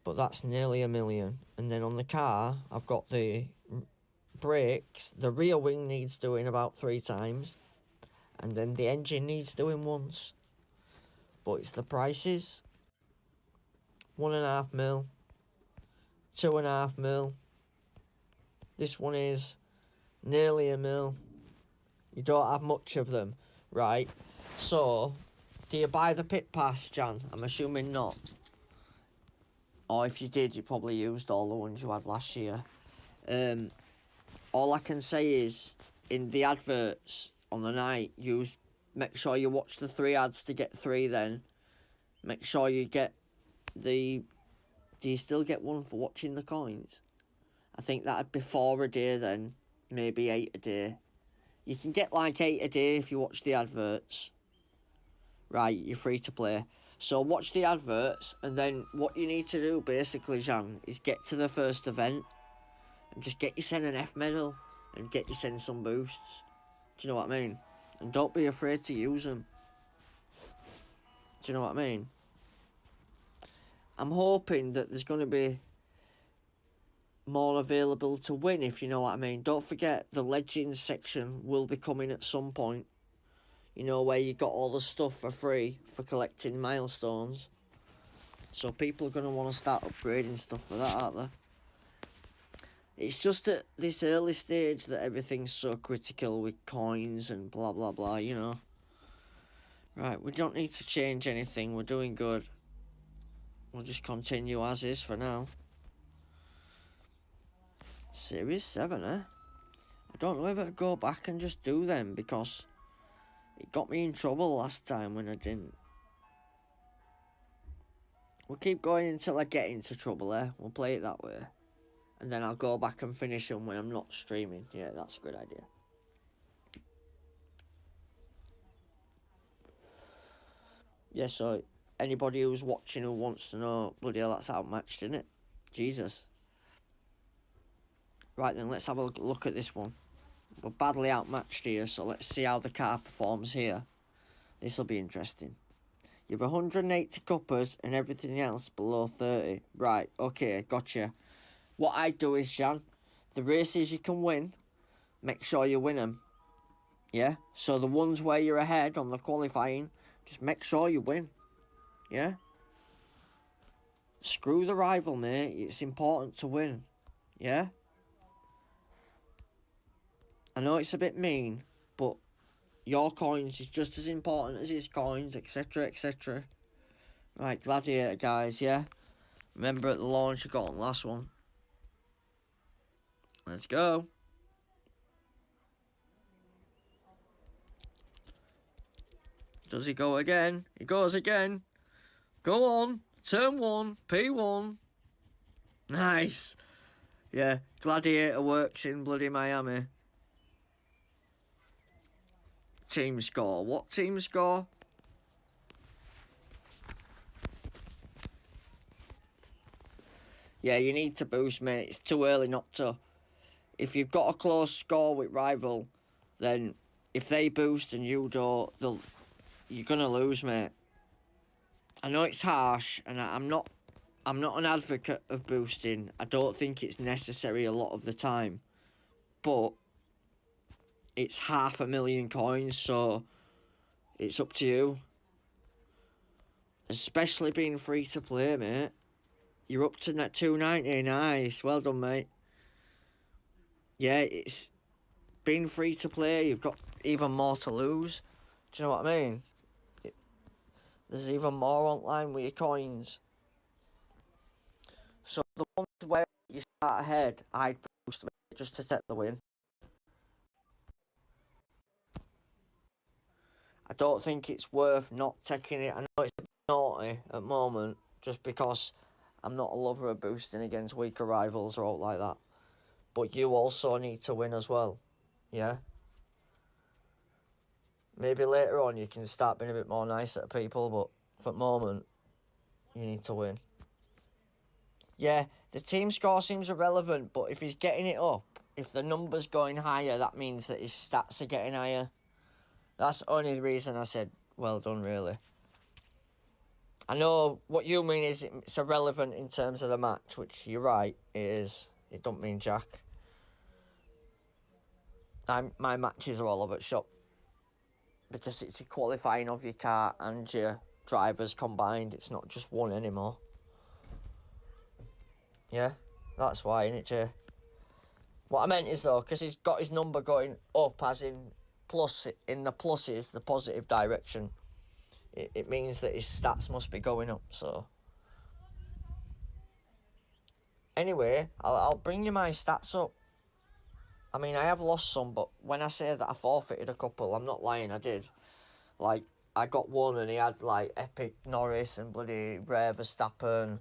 But that's nearly 1 million. And then on the car, I've got the brakes. The rear wing needs doing about 3 times. And then the engine needs doing once. But it's the prices. 1.5 mil. 2.5 mil. This one is nearly 1 mil. You don't have much of them, right? So, do you buy the pit pass, Jan? I'm assuming not. Or if you did, you probably used all the ones you had last year. All I can say is, in the adverts on the night, make sure you watch the 3 ads to get 3 then. Make sure you get the... Do you still get 1 for watching the coins? I think that'd be 4 a day then. Maybe 8 a day. You can get like 8 a day if you watch the adverts. Right, you're free to play. So watch the adverts, and then what you need to do, basically, Jan, is get to the first event and just get yourself an F medal and get yourself some boosts. Do you know what I mean? And don't be afraid to use them. Do you know what I mean? I'm hoping that there's going to be more available to win, if you know what I mean. Don't forget, the Legends section will be coming at some point. You know, where you got all the stuff for free for collecting milestones. So people are going to want to start upgrading stuff for that, aren't they? It's just at this early stage that everything's so critical with coins and blah, blah, blah, you know. Right, we don't need to change anything. We're doing good. We'll just continue as is for now. Series 7, eh? I don't know if I'd go back and just do them, because it got me in trouble last time when I didn't. We'll keep going until I get into trouble, eh? We'll play it that way. And then I'll go back and finish them when I'm not streaming. Yeah, that's a good idea. Yeah, so anybody who's watching who wants to know, bloody hell, that's outmatched, isn't it? Jesus. Right then, let's have a look at this one. We're badly outmatched here, so let's see how the car performs here. This will be interesting. You have 180 cuppers and everything else below 30. Right, okay, gotcha. What I do is, Jan, the races you can win, make sure you win them. Yeah? So the ones where you're ahead on the qualifying, just make sure you win. Yeah? Screw the rival, mate. It's important to win. Yeah? I know it's a bit mean, but your coins is just as important as his coins, etc, etc. Right, Gladiator, guys, yeah? Remember at the launch you got on the last one. Let's go. Does he go again? He goes again. Go on. Turn 1. P1. Nice. Yeah, Gladiator works in bloody Miami. Team score. What team score? Yeah, you need to boost, mate. It's too early not to. If you've got a close score with rival, then if they boost and you don't, you're gonna lose, mate. I know it's harsh, and I'm not an advocate of boosting. I don't think it's necessary a lot of the time, but it's 500,000 coins, so it's up to you. Especially being free to play, mate. You're up to that 290. Nice. Well done, mate. Yeah, it's being free to play. You've got even more to lose. Do you know what I mean? There's even more online with your coins. So the ones where you start ahead, I'd boost just to take the win. I don't think it's worth not taking it. I know it's a bit naughty at the moment, just because I'm not a lover of boosting against weaker rivals or all like that. But you also need to win as well, yeah? Maybe later on you can start being a bit more nice at people, but for the moment, you need to win. Yeah, the team score seems irrelevant, but if he's getting it up, if the number's going higher, that means that his stats are getting higher. That's the only reason I said well done, really. I know what you mean is it's irrelevant in terms of the match, which you're right, it is. It don't mean jack. My matches are all over the shop because it's a qualifying of your car and your drivers combined. It's not just one anymore. Yeah, that's why, innit, Jay? What I meant is, though, because he's got his number going up, as in plus, in the pluses, the positive direction, it means that his stats must be going up, so. Anyway, I'll bring you my stats up. I mean, I have lost some, but when I say that I forfeited a couple, I'm not lying, I did. Like, I got one and he had, like, Epic Norris and bloody Rare Verstappen,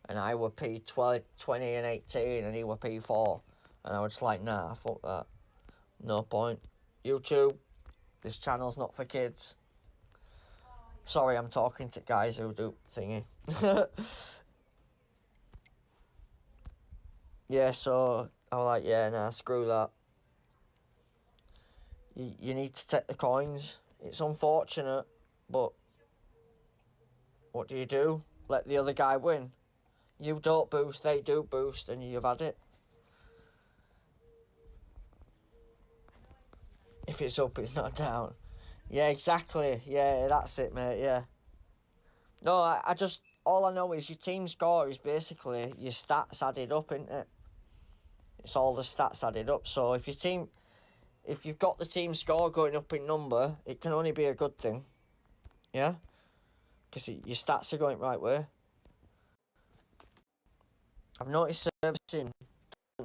and I were P20 and 18, and he were P4. And I was just like, nah, fuck that. No point. YouTube, this channel's not for kids. Sorry, I'm talking to guys who do thingy. Yeah, so I was like, yeah, nah, screw that. You need to take the coins. It's unfortunate, but what do? Let the other guy win. You don't boost, they do boost, and you've had it. If it's up, it's not down. Yeah, exactly. Yeah, that's it, mate, yeah. No, I just, all I know is your team score is basically your stats added up, isn't it? It's all the stats added up. So if you've got the team score going up in number, it can only be a good thing. Yeah? Because your stats are going right way. I've noticed servicing, I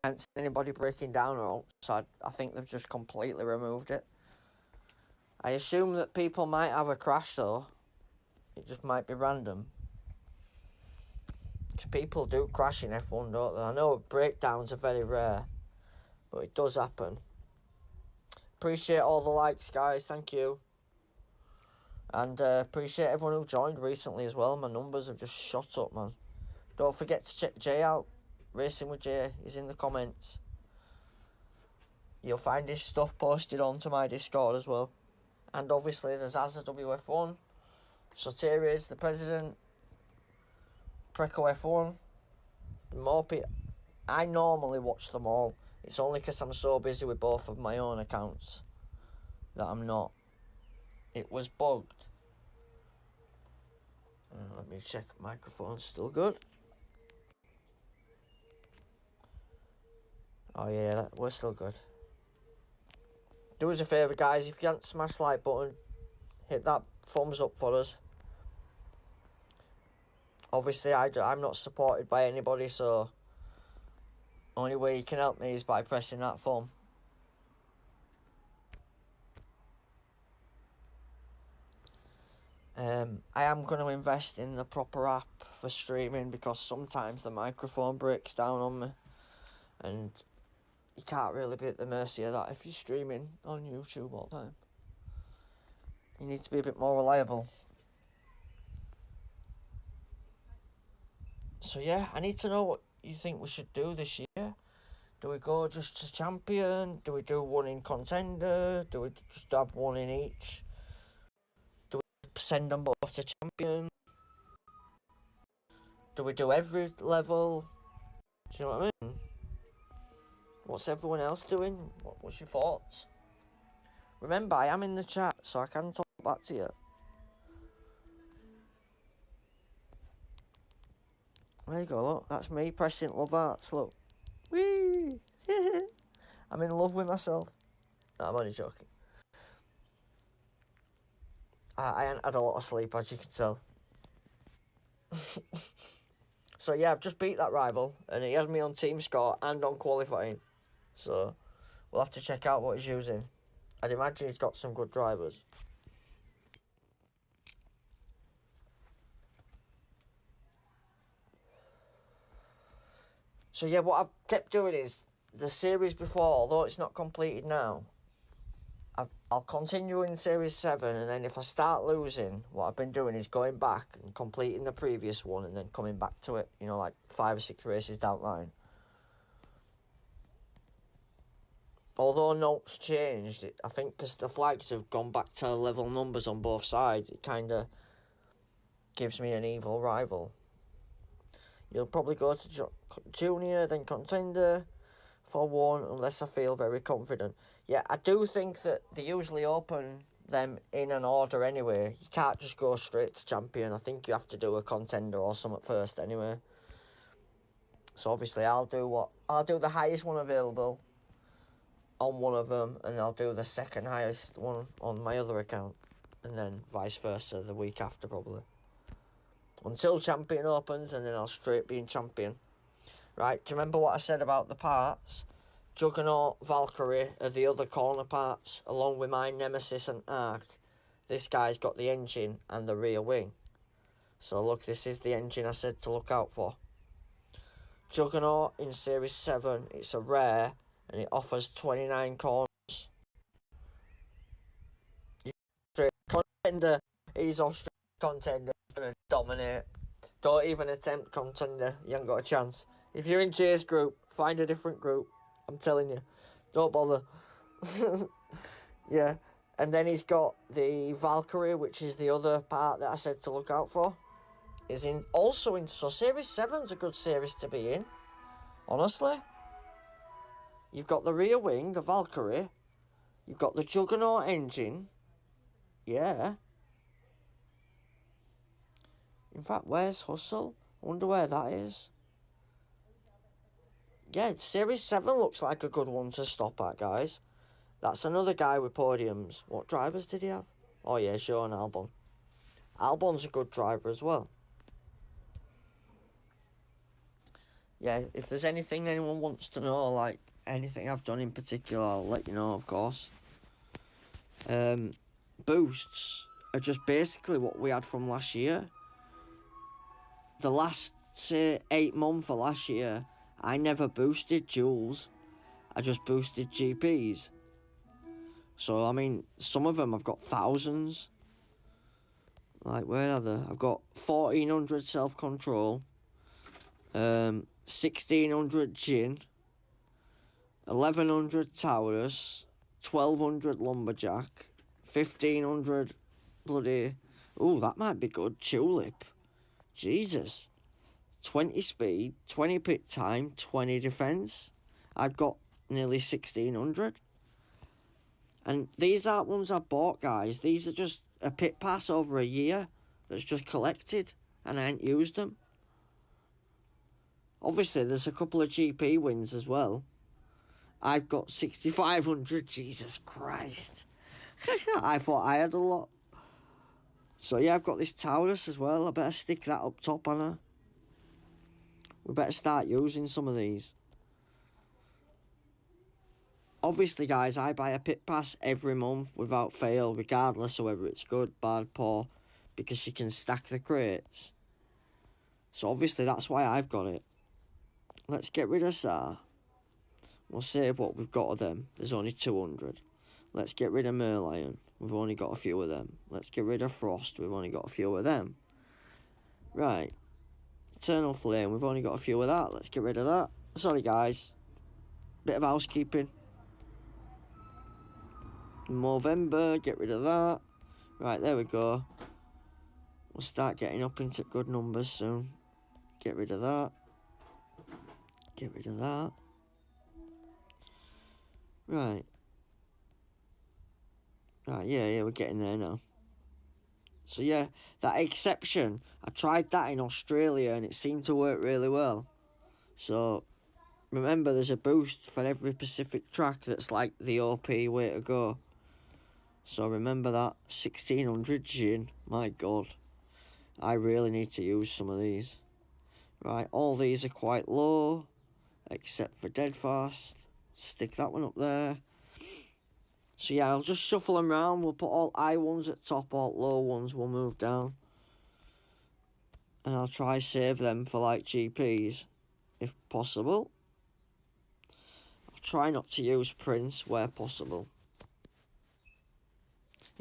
haven't seen anybody breaking down or all, so I think they've just completely removed it. I assume that people might have a crash though. It just might be random. Because people do crash in F1, don't they? I know breakdowns are very rare, but it does happen. Appreciate all the likes, guys. Thank you. And appreciate everyone who joined recently as well. My numbers have just shot up, man. Don't forget to check Jay out. Racing with Jay is in the comments. You'll find his stuff posted onto my Discord as well. And obviously there's Azza WF1, Soteri's the president, Preco F1. More people. I normally watch them all. It's only because I'm so busy with both of my own accounts that I'm not. It was bugged. Let me check. Microphone's still good. Oh yeah, we're still good. Do us a favour, guys. If you haven't smashed the like button, hit that thumbs up for us. Obviously, I'm not supported by anybody, so only way you can help me is by pressing that thumb. I am going to invest in the proper app for streaming because sometimes the microphone breaks down on me and you can't really be at the mercy of that if you're streaming on YouTube all the time. You need to be a bit more reliable. So yeah, I need to know what you think we should do this year. Do we go just to champion? Do we do one in contender? Do we just have one in each? Do we send them both to champion? Do we do every level? Do you know what I mean? What's everyone else doing? What's your thoughts? Remember, I am in the chat, so I can talk back to you. There you go, look. That's me pressing love hearts, look. Whee! I'm in love with myself. No, I'm only joking. I ain't had a lot of sleep, as you can tell. So yeah, I've just beat that rival, and he had me on team score and on qualifying. So we'll have to check out what he's using. I'd imagine he's got some good drivers. So yeah, what I've kept doing is the series before, although it's not completed now, I'll continue in Series 7, and then if I start losing, what I've been doing is going back and completing the previous one and then coming back to it, you know, like 5 or 6 races down the line. Although notes changed, I think because the flags have gone back to level numbers on both sides, it kind of gives me an evil rival. You'll probably go to Junior, then Contender for one, unless I feel very confident. Yeah, I do think that they usually open them in an order anyway. You can't just go straight to Champion. I think you have to do a Contender or something first anyway. So obviously I'll do the highest one available on one of them, and I'll do the second highest one on my other account, and then vice versa the week after probably. Until Champion opens, and then I'll straight be in Champion. Right, do you remember what I said about the parts? Juggernaut, Valkyrie are the other corner parts, along with my Nemesis and Arc. This guy's got the engine and the rear wing. So look, this is the engine I said to look out for. Juggernaut in Series 7, it's a rare, and it offers 29 corners. Contender, he's off straight Contender, he's going to dominate. Don't even attempt Contender, you haven't got a chance. If you're in Jay's group, find a different group. I'm telling you, don't bother. Yeah, and then he's got the Valkyrie, which is the other part that I said to look out for. So Series 7's a good series to be in, honestly. You've got the rear wing, the Valkyrie. You've got the Juggernaut engine. Yeah. In fact, where's Hustle? I wonder where that is. Yeah, Series 7 looks like a good one to stop at, guys. That's another guy with podiums. What drivers did he have? Oh yeah, Sean Albon. Albon's a good driver as well. Yeah, if there's anything anyone wants to know, like anything I've done in particular, I'll let you know, of course. Boosts are just basically what we had from last year. The last, say, 8 months of last year, I never boosted Jules. I just boosted GPs. So, I mean, some of them I've got thousands. Like, where are they? I've got 1400 self-control, 1600 Jin, 1100 Taurus, 1200 Lumberjack, 1500 bloody... Ooh, that might be good. Tulip. Jesus. 20 speed, 20 pit time, 20 defence. I've got nearly 1600. And these aren't ones I bought, guys. These are just a pit pass over a year that's just collected, and I ain't used them. Obviously, there's a couple of GP wins as well. I've got 6500. Jesus Christ. I thought I had a lot. So yeah, I've got this Taurus as well. I better stick that up top on her. We better start using some of these. Obviously, guys, I buy a pit pass every month without fail, regardless of whether it's good, bad, poor, because you can stack the crates. So obviously, that's why I've got it. Let's get rid of Sar. We'll save what we've got of them. There's only 200. Let's get rid of Merlion. We've only got a few of them. Let's get rid of Frost. We've only got a few of them. Right. Eternal Flame. We've only got a few of that. Let's get rid of that. Sorry, guys. Bit of housekeeping. Movember. Get rid of that. Right, there we go. We'll start getting up into good numbers soon. Get rid of that. Get rid of that. Right. Right, yeah, we're getting there now. So yeah, that exception, I tried that in Australia and it seemed to work really well. So remember, there's a boost for every Pacific track that's like the OP way to go. So remember that 1600 yin. My god, I really need to use some of these. Right, all these are quite low, except for dead fast. Stick that one up there. So yeah, I'll just shuffle them around. We'll put all high ones at top, all low ones will move down. And I'll try save them for like GPs, if possible. I'll try not to use Prince where possible.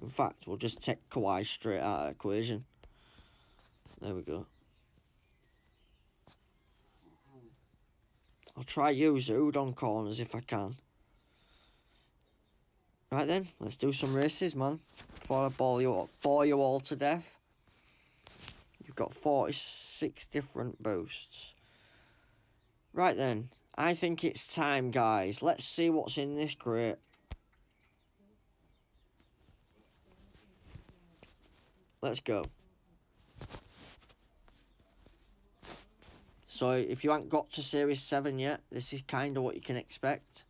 In fact, we'll just take Kawhi straight out of the equation. There we go. I'll try use Oud on corners if I can. Right then, let's do some races, man. Before I bore you all to death. You've got 46 different boosts. Right then, I think it's time, guys. Let's see what's in this crate. Let's go. So, if you haven't got to Series 7 yet, this is kind of what you can expect.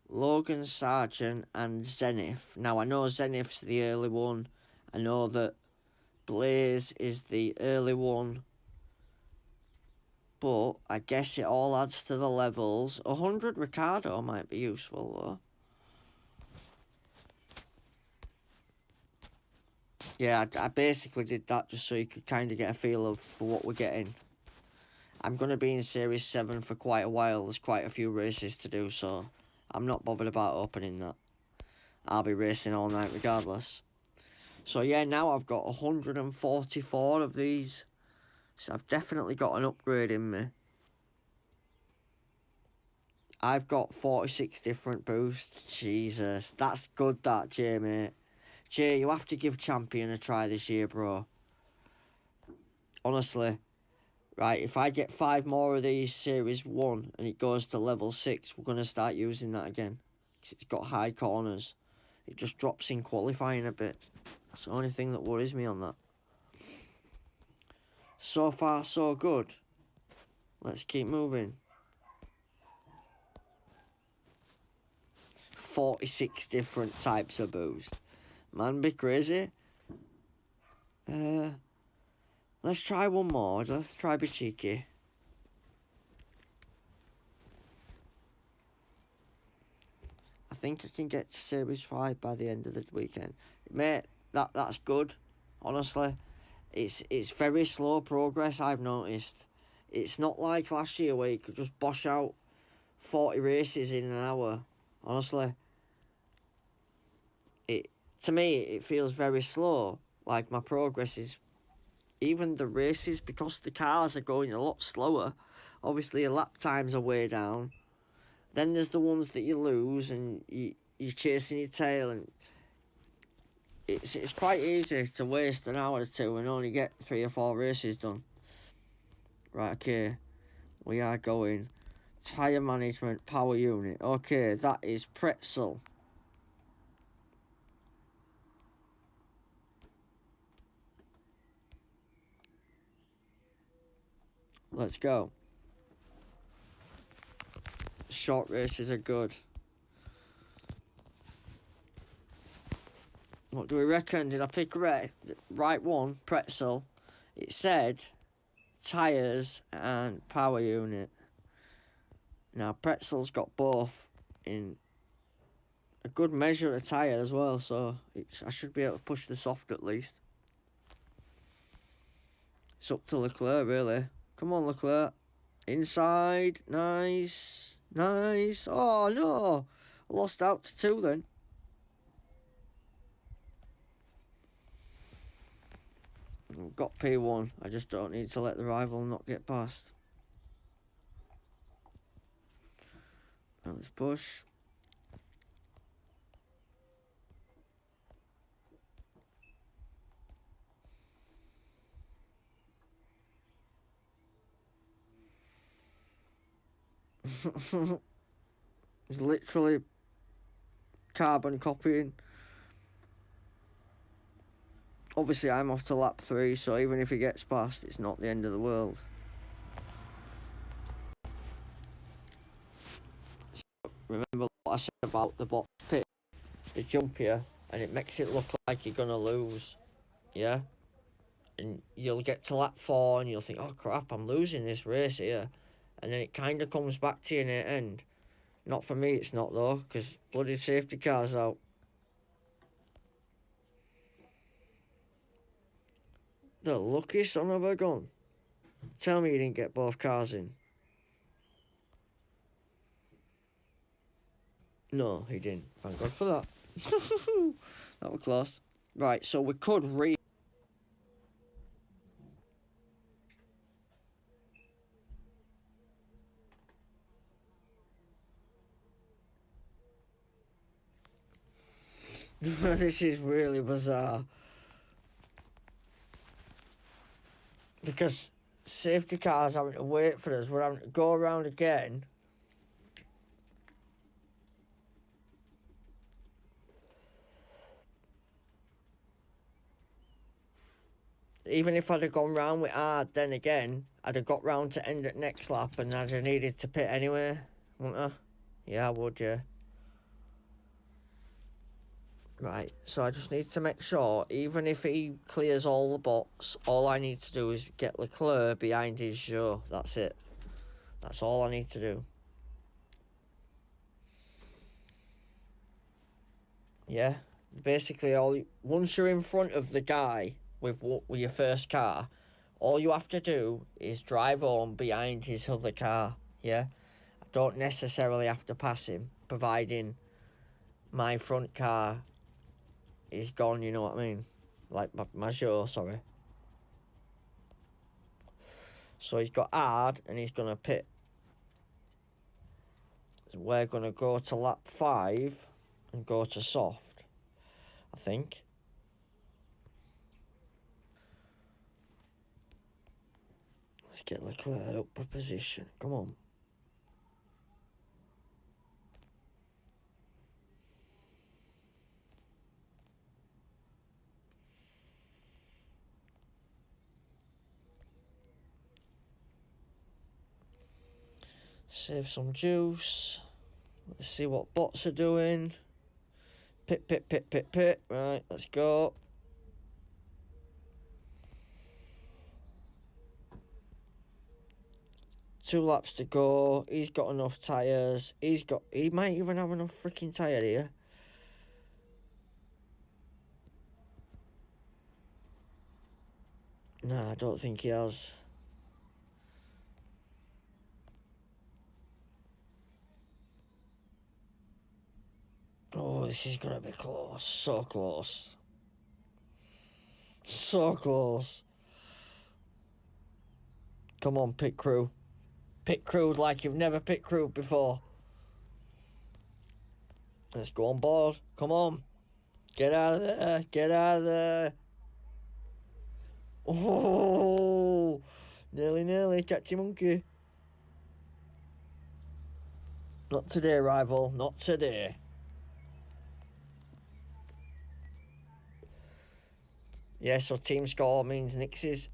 Logan Sargent and Zenith. Now, I know Zenith's the early one. I know that Blaze is the early one. But I guess it all adds to the levels. 100 Ricardo might be useful, though. Yeah, I basically did that just so you could kind of get a feel of for what we're getting. I'm going to be in Series 7 for quite a while. There's quite a few races to do, so I'm not bothered about opening that. I'll be racing all night regardless. So yeah, now I've got 144 of these. So I've definitely got an upgrade in me. I've got 46 different boosts. Jesus, that's good that, Jay, mate. Jay, you have to give Champion a try this year, bro. Honestly. Right, if I get 5 more of these Series 1 and it goes to level 6, we're going to start using that again. Because it's got high corners. It just drops in qualifying a bit. That's the only thing that worries me on that. So far, so good. Let's keep moving. 46 different types of boost. Man, be crazy. Let's try one more. Let's try be cheeky. I think I can get to Series 5 by the end of the weekend. Mate, that's good. Honestly. It's very slow progress, I've noticed. It's not like last year where you could just bosh out 40 races in an hour. Honestly. To me, it feels very slow. Like my progress is... Even the races, because the cars are going a lot slower, obviously your lap times are way down. Then there's the ones that you lose and you're chasing your tail, and it's quite easy to waste an hour or two and only get 3 or 4 races done. Right, okay. We are going tyre management power unit. Okay, that is Pretzel. Let's go. Short races are good. What do we reckon? Did I pick right one? Pretzel. It said tyres and power unit. Now Pretzel's got both in a good measure of tyre as well, so I should be able to push the soft at least. It's up to Leclerc, really. Come on, Leclerc. Inside. Nice. Nice. Oh, no. Lost out to 2 then. I've got P1. I just don't need to let the rival not get past. Now let's push. It's literally carbon copying. Obviously, I'm off to lap 3, so even if he gets past, it's not the end of the world. Remember what I said about the box pit? It's jumpier, and it makes it look like you're going to lose. Yeah? And you'll get to lap 4, and you'll think, oh crap, I'm losing this race here. And then it kind of comes back to you in the end. Not for me, it's not though, because bloody safety car's out. The lucky son of a gun. Tell me you didn't get both cars in. No, he didn't. Thank God for that. That was close. Right, so we could This is really bizarre. Because safety cars having to wait for us. We're having to go around again. Even if I'd have gone round with hard, then again, I'd have got round to end at next lap and I'd have needed to pit anyway, wouldn't I? Yeah, I would, yeah. Right, so I just need to make sure, even if he clears all the box, all I need to do is get Leclerc behind his show. That's it. That's all I need to do. Yeah, basically, once you're in front of the guy with your first car, all you have to do is drive on behind his other car. Yeah, I don't necessarily have to pass him, providing my front car is gone. You know what I mean? Like my show, sorry. So he's got hard, and he's gonna pit. So we're gonna go to lap 5 and go to soft, I think. Let's get Leclerc up for position. Come on. Save some juice. Let's see what bots are doing. Pit, pit, pit, pit, pit. Right, let's go. Two laps to go. He's got enough tyres. He might even have enough freaking tyre here. Nah, I don't think he has. Oh, this is gonna be close. So close. So close. Come on, pit crew. Pit crew like you've never pit crewed before. Let's go on board. Come on. Get out of there. Get out of there. Oh, nearly. Catch your monkey. Not today, rival. Not today. Yeah, so team score means Nix's.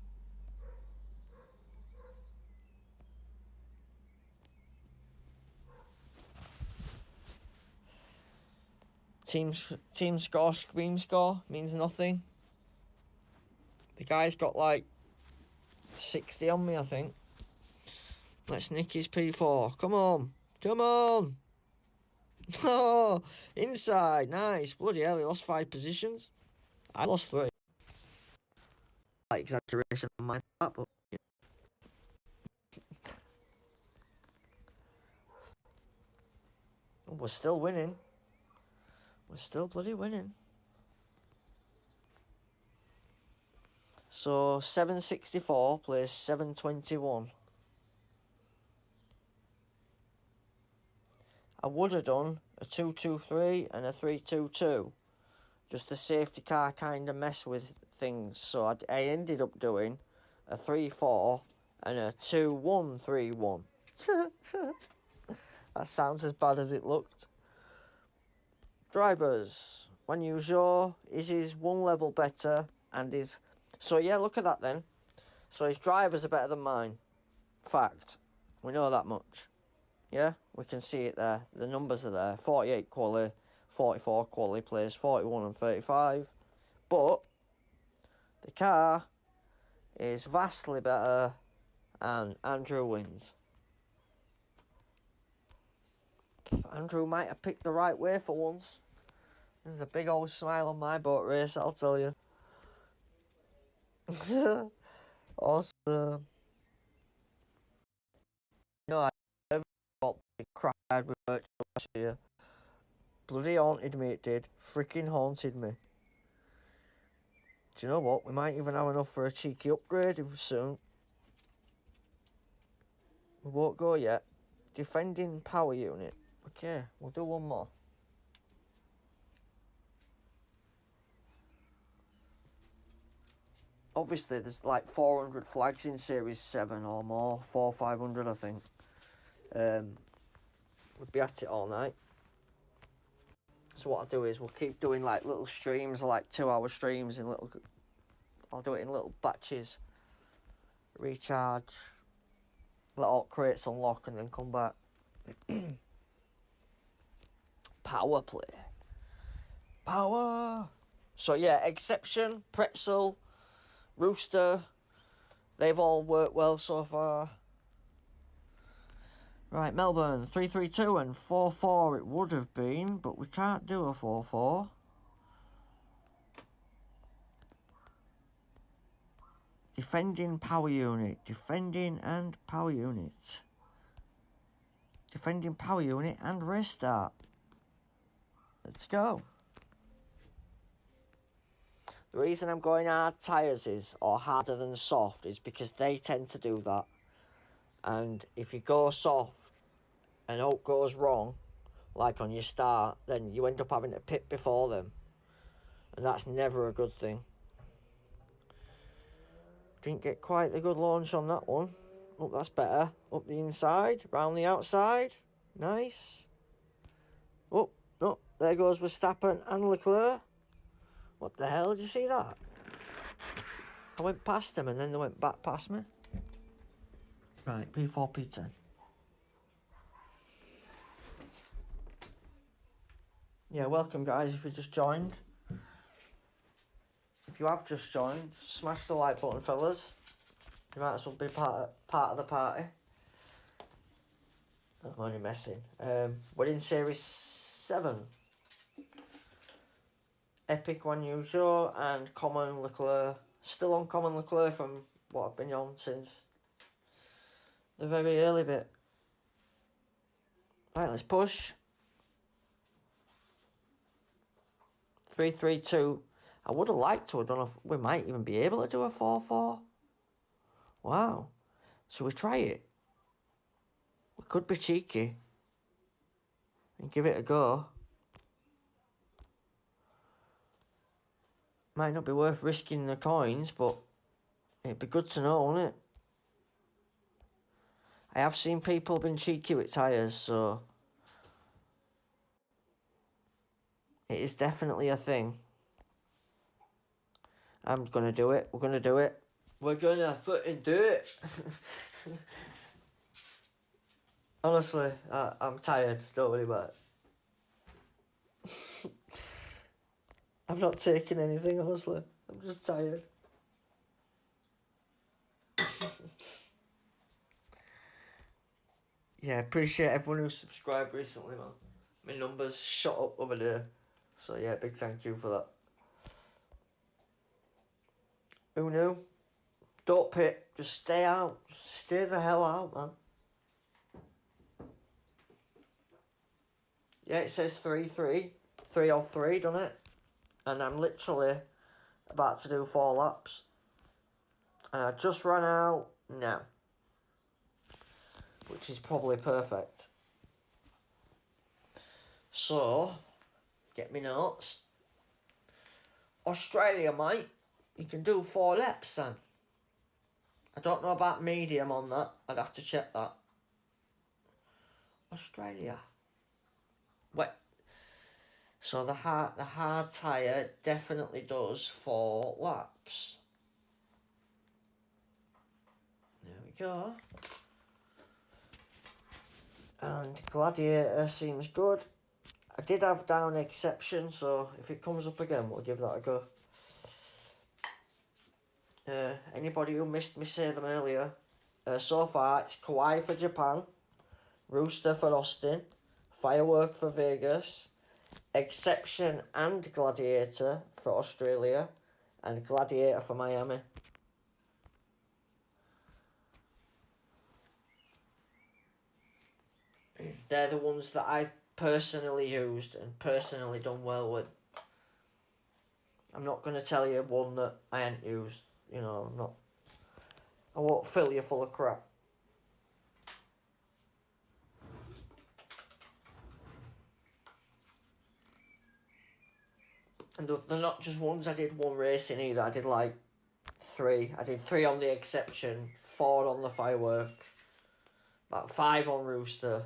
Team score, screen score means nothing. The guy's got like 60 on me, I think. Let's nick his P4. Come on. Come on. Oh, inside. Nice. Bloody hell, he lost 5 positions. I lost 3. Like exaggeration on my part, but we're still winning. We're still bloody winning. So 764 plays 721. I would have done a 223 and a 322. Just the safety car kind of mess with things. So I ended up doing a 3-4 and a 2-1-3-1. That sounds as bad as it looked. Drivers, Juan Yuzo, is his one level better? And his... So, yeah, look at that then. So his drivers are better than mine. Fact. We know that much. Yeah? We can see it there. The numbers are there. 48 quali, 44 quali place, 41 and 35. But the car is vastly better and Andrew wins. Andrew might have picked the right way for once. There's a big old smile on my boat race, I'll tell you. Also, I got the crap with virtual last year. Bloody haunted me, it did. Freaking haunted me. Do you know what? We might even have enough for a cheeky upgrade soon. We won't go yet. Defending power unit. Okay, we'll do one more. Obviously, there's like 400 flags in Series 7 or more. 500, I think. We'd be at it all night. So what I'll do is we'll keep doing like little streams, like 2-hour streams in little... I'll do it in little batches. Recharge. Let all crates unlock and then come back. Power play. Power! So yeah, Exception, Pretzel, Rooster, they've all worked well so far. Right, Melbourne, 332 and 44 it would have been, but we can't do a 4-4. Defending power unit, defending and power unit. Defending power unit and race start. Let's go. The reason I'm going hard tyres is, or harder than soft, is because they tend to do that. And if you go soft and out goes wrong, like on your start, then you end up having to pit before them. And that's never a good thing. Didn't get quite a good launch on that one. Oh, that's better. Up the inside, round the outside. Nice. Oh, no, there goes Verstappen and Leclerc. What the hell, did you see that? I went past them and then they went back past me. Right, P4, P10. Yeah, welcome guys if you just joined. If you have just joined, smash the like button, fellas. You might as well be part of the party. I'm only messing. We're in Series 7. Epic One Usual and Common Leclerc. Still on Common Leclerc from what I've been on since the very early bit. Right, let's push. 3-3-2. I would have liked to have done we might even be able to do a 4-4. Wow. So we try it. We could be cheeky and give it a go. Might not be worth risking the coins, but it'd be good to know, wouldn't it? I have seen people been cheeky with tyres, so it is definitely a thing. I'm going to do it. We're going to do it. We're going to fucking do it. Honestly, I'm tired. Don't worry about it. I'm not taking anything, honestly. I'm just tired. Yeah, appreciate everyone who subscribed recently, man. My numbers shot up over there. So yeah, big thank you for that. Who knew? Don't pit. Just stay out. Stay the hell out, man. Yeah, it says 3-3. 3 or 3, doesn't it? And I'm literally about to do 4 laps. And I just ran out now. Which is probably perfect. So, get me notes. Australia, mate. You can do 4 laps then. I don't know about medium on that. I'd have to check that. Australia. Wait. So the hard tyre definitely does 4 laps. There we go. And Gladiator seems good. I did have down Exception, so if it comes up again, we'll give that a go. Anybody who missed me say them earlier. So far, it's Kawaii for Japan, Rooster for Austin, Firework for Vegas, Exception and Gladiator for Australia, and Gladiator for Miami. They're the ones that I've personally used and personally done well with. I'm not going to tell you one that I ain't used. You know, I won't fill you full of crap. And they're not just ones I did one racing either. I did like 3. I did 3 on the Exception, 4 on the Firework, about 5 on Rooster.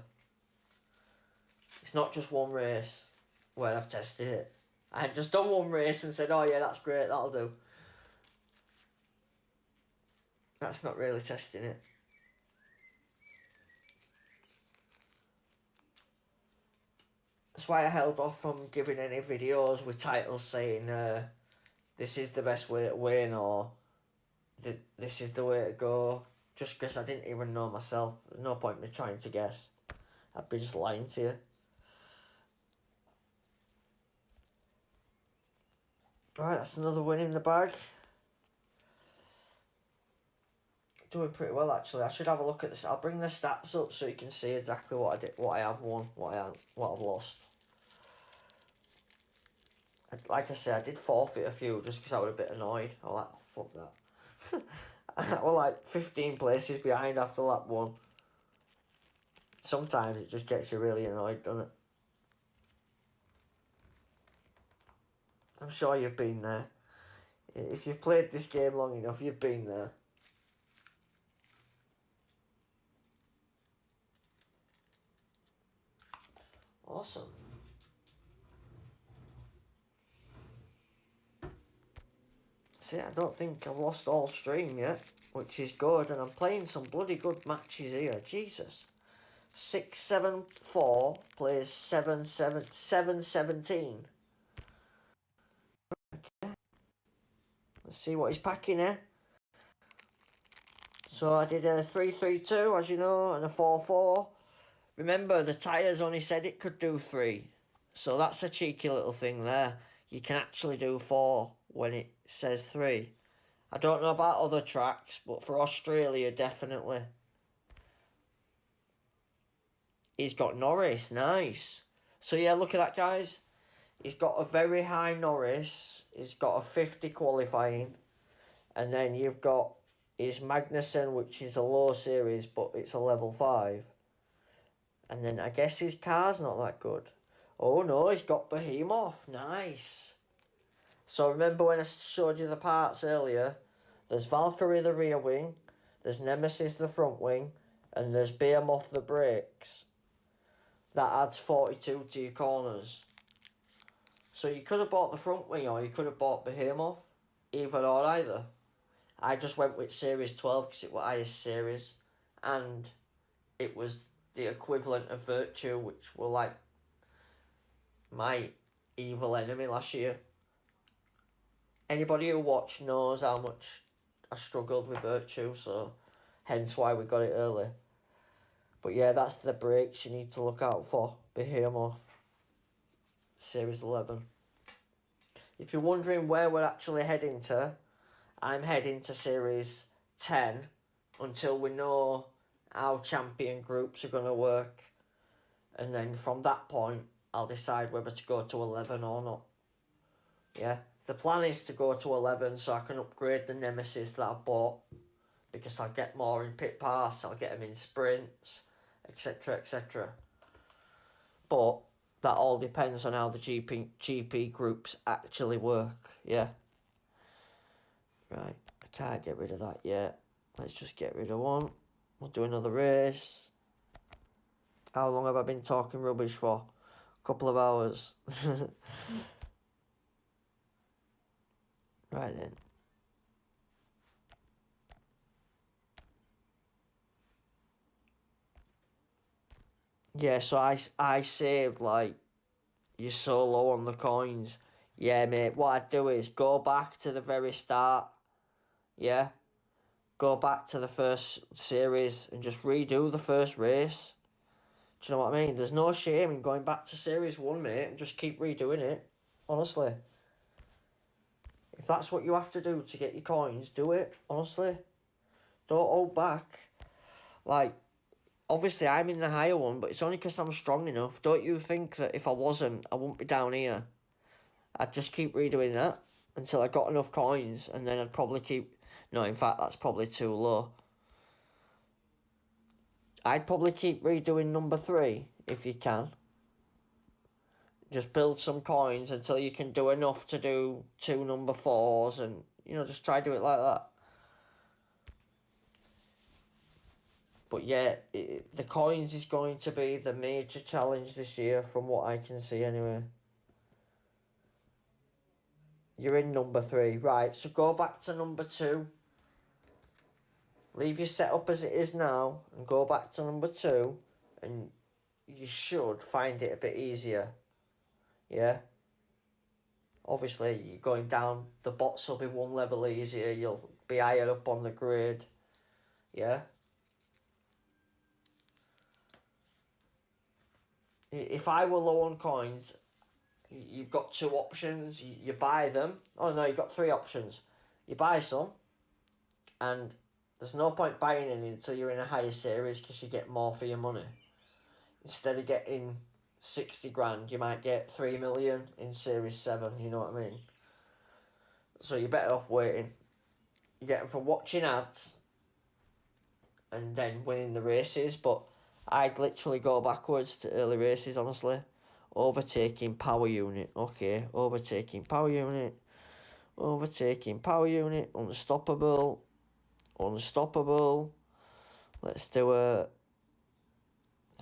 It's not just one race where I've tested it. I had just done one race and said, oh yeah, that's great, that'll do. That's not really testing it. That's why I held off from giving any videos with titles saying this is the best way to win or this is the way to go. Just because I didn't even know myself. There's no point in me trying to guess. I'd be just lying to you. Right, that's another win in the bag. Doing pretty well actually. I should have a look at this. I'll bring the stats up so you can see exactly what I did, what I have won, what I've lost. Like I said, I did forfeit a few just because I was a bit annoyed. I was like, oh, fuck that. I was like 15 places behind after lap 1. Sometimes it just gets you really annoyed, doesn't it? I'm sure you've been there. If you've played this game long enough, you've been there. Awesome. See, I don't think I've lost all stream yet, which is good, and I'm playing some bloody good matches here. Jesus. 6-7-4 plays 7-17. Okay. Let's see what he's packing here. So I did a 3-3-2, as you know, and a 4-4. Remember, the tyres only said it could do 3. So that's a cheeky little thing there. You can actually do 4 when it says 3. I don't know about other tracks, but for Australia, definitely. He's got Norris, nice. So yeah, look at that, guys. He's got a very high Norris. He's got a 50 qualifying. And then you've got his Magnussen, which is a low series, but it's a level 5. And then I guess his car's not that good. Oh no, he's got Behemoth, nice. So remember when I showed you the parts earlier? There's Valkyrie the rear wing, there's Nemesis the front wing, and there's Behemoth the brakes. That adds 42 to your corners. So you could have bought the front wing or you could have bought Behemoth. Either or either. I just went with Series 12 because it was highest series. And it was the equivalent of Virtue, which were like my evil enemy last year. Anybody who watched knows how much I struggled with Virtue, so hence why we got it early. But yeah, that's the brakes you need to look out for. Behemoth. Series 11. If you're wondering where we're actually heading to, I'm heading to Series 10 until we know how champion groups are going to work. And then from that point, I'll decide whether to go to 11 or not. Yeah, the plan is to go to 11 so I can upgrade the Nemesis that I bought. Because I'll get more in pit pass, I'll get them in sprints, etc, etc. But that all depends on how the GP groups actually work, yeah. Right, I can't get rid of that yet. Let's just get rid of one. We'll do another race. How long have I been talking rubbish for? couple of hours. Right then. Yeah, so I saved, like, you're so low on the coins. Yeah, mate, what I'd do is go back to the very start. Yeah? Go back to the first series and just redo the first race. Do you know what I mean? There's no shame in going back to series 1, mate, and just keep redoing it. Honestly. If that's what you have to do to get your coins, do it. Honestly. Don't hold back. Like, obviously I'm in the higher one, but it's only because I'm strong enough. Don't you think that if I wasn't, I wouldn't be down here? I'd just keep redoing that until I got enough coins, and then I'd probably keep... No, in fact, that's probably too low. I'd probably keep redoing number 3, if you can. Just build some coins until you can do enough to do 2 number 4s, and, you know, just try to do it like that. But yeah, the coins is going to be the major challenge this year, from what I can see anyway. You're in number 3, right, so go back to number 2. Leave your setup as it is now, and go back to number 2, and you should find it a bit easier. Yeah? Obviously, you're going down, the bots will be 1 level easier, you'll be higher up on the grid. Yeah? If I were low on coins, you've got 2 options. You buy them. Oh no, you've got 3 options. You buy some, and there's no point buying any until you're in a higher series, because you get more for your money. Instead of getting 60 grand, you might get 3 million in series 7, you know what I mean? So you're better off waiting. You get them from watching ads and then winning the races, but I'd literally go backwards to early races, honestly. Overtaking power unit, okay, overtaking power unit, unstoppable, let's do a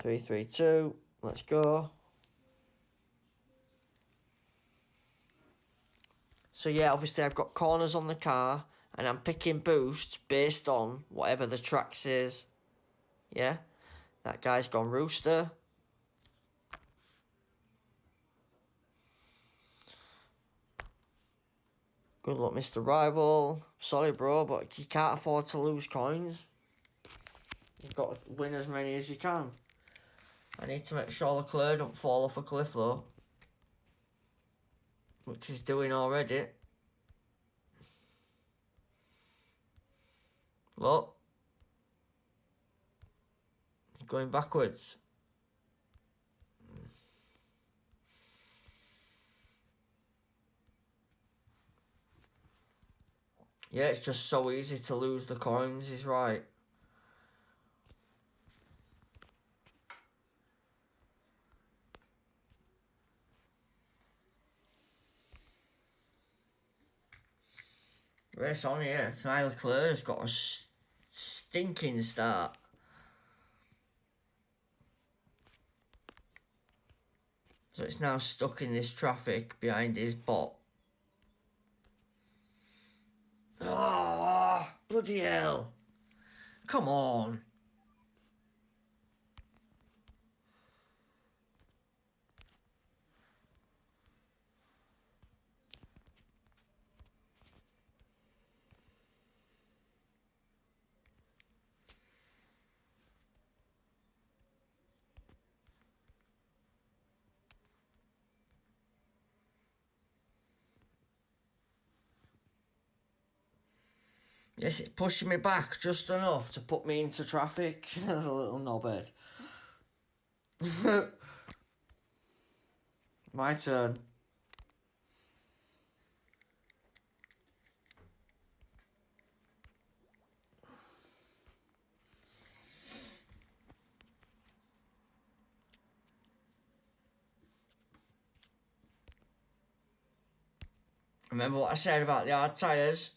3-3-2, let's go. So yeah, obviously I've got corners on the car, and I'm picking boosts based on whatever the track says. Yeah, that guy's gone rooster. Good luck, Mr. Rival. Sorry, bro, but you can't afford to lose coins. You've got to win as many as you can. I need to make sure Leclerc don't fall off a cliff, though, which he's doing already. Look. Going backwards. Yeah, it's just so easy to lose the coins, he's right. Race on here. Charles Leclerc's got a stinking start. So it's now stuck in this traffic behind his bot. Oh, bloody hell. Come on. Yes, it's pushing me back just enough to put me into traffic. A little knobhead. My turn. Remember what I said about the hard tyres?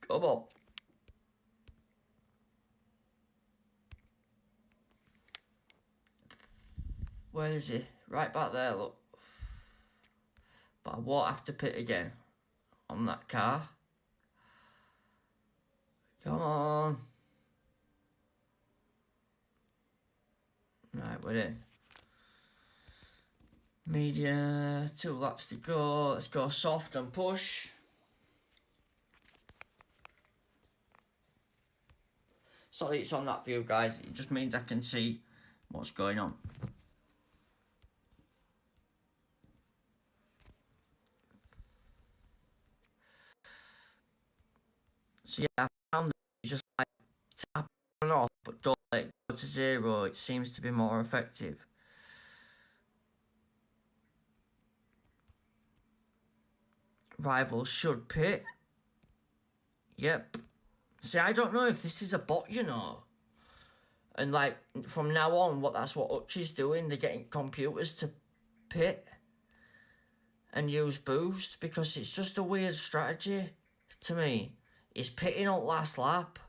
Come on. Where is he? Right back there, look. But I won't have to pit again on that car. Come on. Right, we're in. Media, 2 laps to go. Let's go soft and push. Sorry it's on that view, guys. It just means I can see what's going on. So yeah, I found that you just like tap on off, but don't let it go to 0. It seems to be more effective. Rival should pit. Yep. See, I don't know if this is a bot, you know. And like from now on, that's what Hutch is doing. They're getting computers to pit and use boost, because it's just a weird strategy to me. He's pitting on last lap.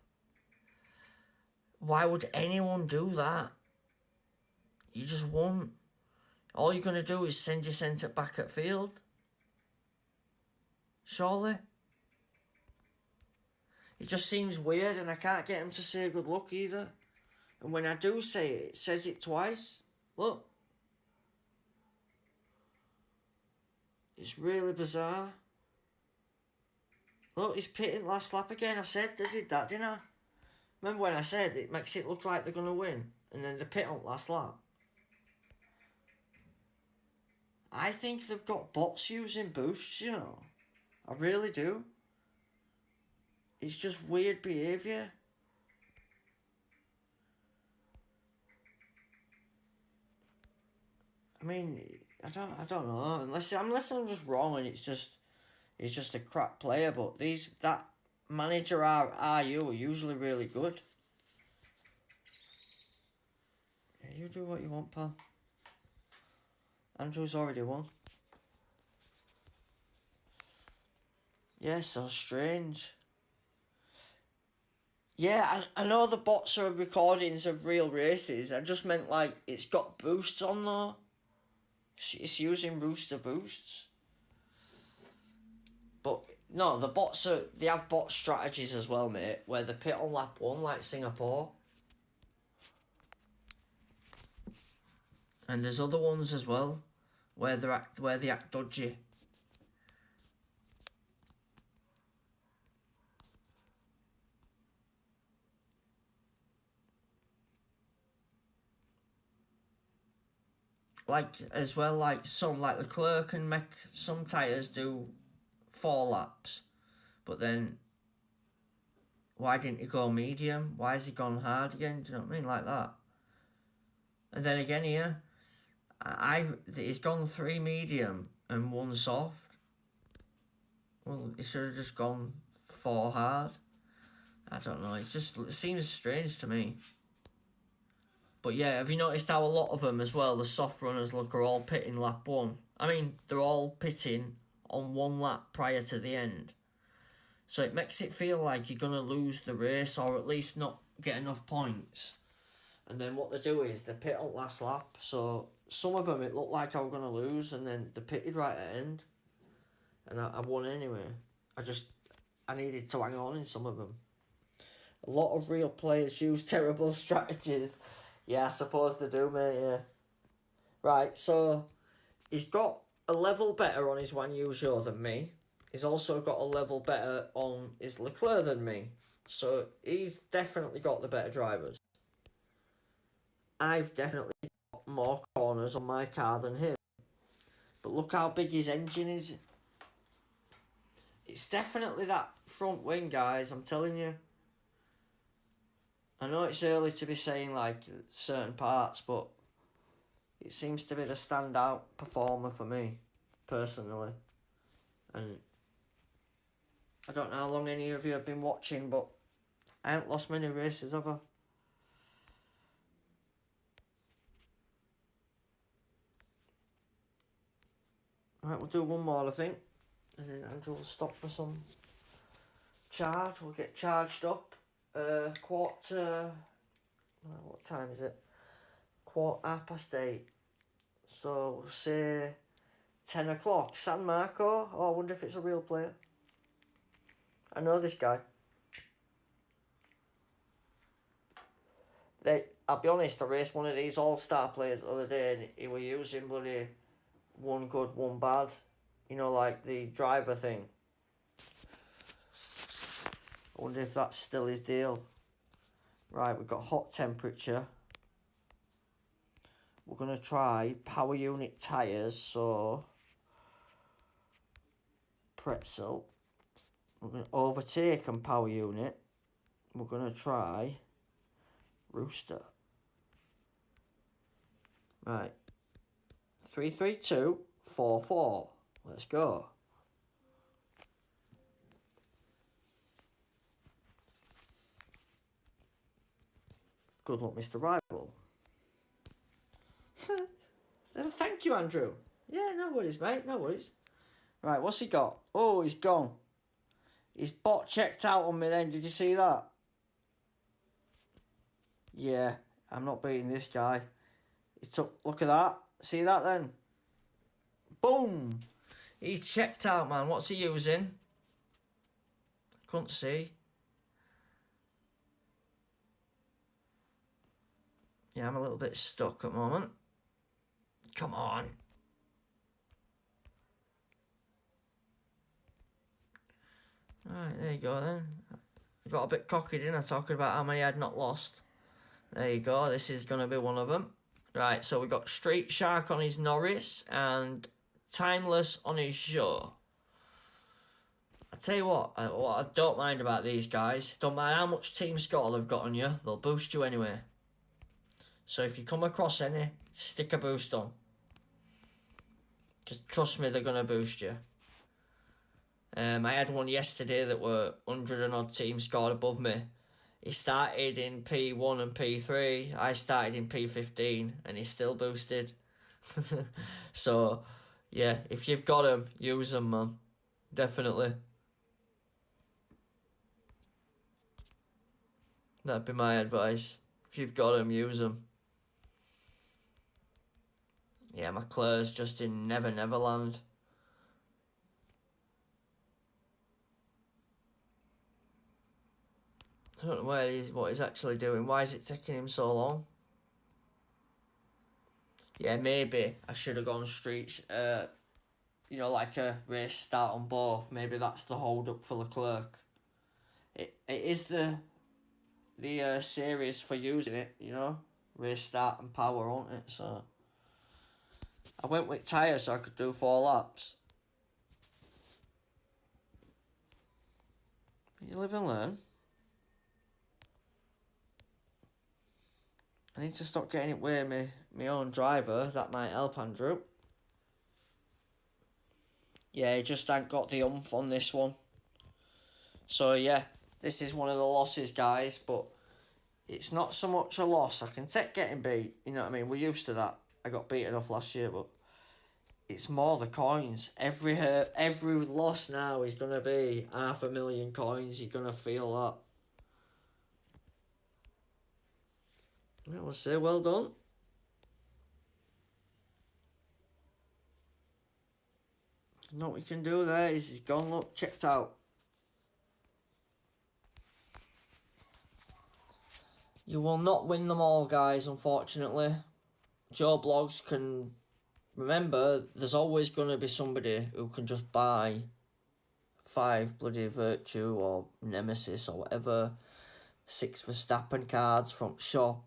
Why would anyone do that? You just won't. All you're gonna do is send your centre back at field. Surely. It just seems weird, and I can't get him to say good luck either. And when I do say it, it says it twice. Look. It's really bizarre. Look, he's pitting last lap again. I said they did that, didn't I? Remember when I said it makes it look like they're going to win, and then they pit on last lap? I think they've got bots using boosts, you know. I really do. It's just weird behaviour. I mean, I don't know. Unless I'm just wrong and it's just a crap player. But that manager RU are usually really good. Yeah, you do what you want, pal. Andrew's already won. Yeah, so strange. Yeah, I know the bots are recordings of real races. I just meant like it's got boosts on though. It's using rooster boosts. But no, they have bot strategies as well, mate, where they pit on lap 1 like Singapore. And there's other ones as well where they act dodgy. Like as well, like some like Leclerc can make some tyres do 4 laps, but then why didn't he go medium? Why has he gone hard again? Do you know what I mean? Like that. And then again here, he's gone 3 medium and 1 soft. Well, he should have just gone 4 hard. I don't know. It seems strange to me. But yeah, have you noticed how a lot of them as well, the soft runners are all pitting lap 1? I mean, they're all pitting on 1 lap prior to the end. So it makes it feel like you're going to lose the race, or at least not get enough points. And then what they do is they pit on last lap. So some of them it looked like I was going to lose, and then they pitted right at the end. And I won anyway. I needed to hang on in some of them. A lot of real players use terrible strategies. Yeah, I suppose they do, mate, yeah. Right, so he's got a level better on his Wan Yuzhou than me. He's also got a level better on his Leclerc than me. So he's definitely got the better drivers. I've definitely got more corners on my car than him. But look how big his engine is. It's definitely that front wing, guys, I'm telling you. I know it's early to be saying like certain parts, but it seems to be the standout performer for me, personally. And I don't know how long any of you have been watching, but I haven't lost many races, have I? Right, we'll do one more, I think. And then Andrew will stop for some charge. We'll get charged up. Quarter. What time is it? 8:15. So say 10 o'clock. San Marco. Oh, I wonder if it's a real player. I know this guy. I'll be honest, I raced one of these all-star players the other day and he was using bloody one good, one bad. You know, like the driver thing. I wonder if that's still his deal. Right, we've got hot temperature. We're going to try power unit tyres, so pretzel. We're going to overtake and power unit. We're going to try rooster. Right. 3, 3, 2, 4, 4. Let's go. Good luck, Mr. Rival. Thank you, Andrew. Yeah, no worries, mate, no worries. Right, what's he got? Oh, he's gone. His bot checked out on me then, did you see that? Yeah, I'm not beating this guy. Look at that. See that then? Boom! He checked out, man. What's he using? I couldn't see. Yeah, I'm a little bit stuck at the moment. Come on. Right, there you go then. I got a bit cocky, didn't I, talking about how many I'd not lost. There you go, this is going to be one of them. Right, so we got Street Shark on his Norris and Timeless on his Show. I tell you what I don't mind about these guys, don't mind how much team score they've got on you, they'll boost you anyway. So if you come across any, stick a boost on. Because trust me, they're going to boost you. I had one yesterday that were 100 and odd teams scored above me. He started in P1 and P3. I started in P15 and he's still boosted. So, yeah, if you've got them, use them, man. Definitely. That'd be my advice. If you've got them, use them. Yeah, McClure's just in Never Neverland. I don't know what he's actually doing. Why is it taking him so long? Yeah, maybe I should have gone street. You know, like a race start on both. Maybe that's the hold up for Leclerc. It is the series for using it. You know, race start and power, aren't it? So I went with tyres so I could do 4 laps. You live and learn. I need to stop getting it with my own driver. That might help, Andrew. Yeah, he just ain't got the oomph on this one. So yeah, this is one of the losses, guys, but it's not so much a loss. I can take getting beat, you know what I mean? We're used to that. I got beaten off last year, but it's more the coins. Every loss now is going to be 500,000 coins. You're going to feel that. Yeah, we'll say well done. What we can do there is he's gone, look, checked out. You will not win them all, guys, unfortunately. Joe Blogs can... Remember, there's always going to be somebody who can just buy 5 bloody Virtue or Nemesis or whatever, 6 Verstappen cards from shop.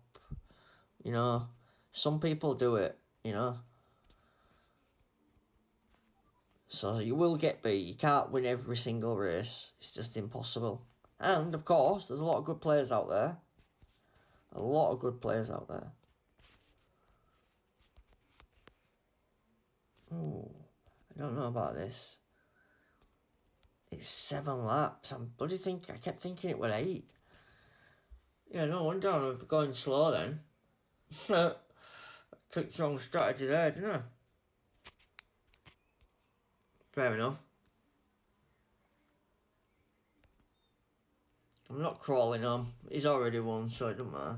You know, some people do it, you know. So you will get beat. You can't win every single race. It's just impossible. And, of course, there's a lot of good players out there. A lot of good players out there. Oh, I don't know about this. It's 7 laps. I kept thinking it was 8. Yeah, no wonder I'm going slow then. Picked the wrong strategy there, didn't I? Fair enough. I'm not crawling on. He's already won, so it doesn't matter.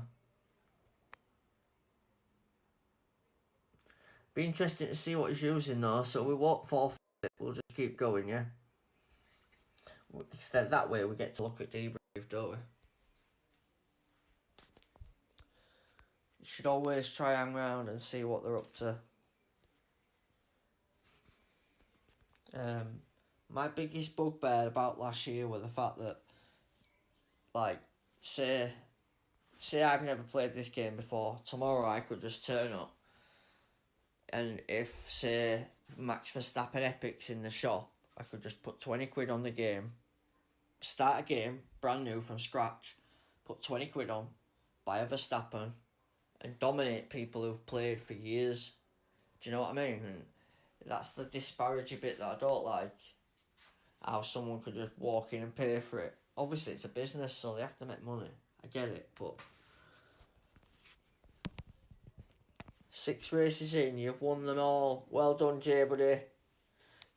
Be interesting to see what he's using though, so we won't forfeit it, we'll just keep going, yeah? Instead, that way we get to look at debrief, don't we? You should always try hang around and see what they're up to. My biggest bugbear about last year was the fact that, like, say I've never played this game before, tomorrow I could just turn up, and if, say, Max Verstappen Epic's in the shop, I could just put 20 quid on the game, start a game, brand new from scratch, put 20 quid on, buy a Verstappen, and dominate people who've played for years. Do you know what I mean? And that's the disparity bit that I don't like. How someone could just walk in and pay for it. Obviously it's a business, so they have to make money. I get it, but 6 races in, you've won them all. Well done, Jay, buddy.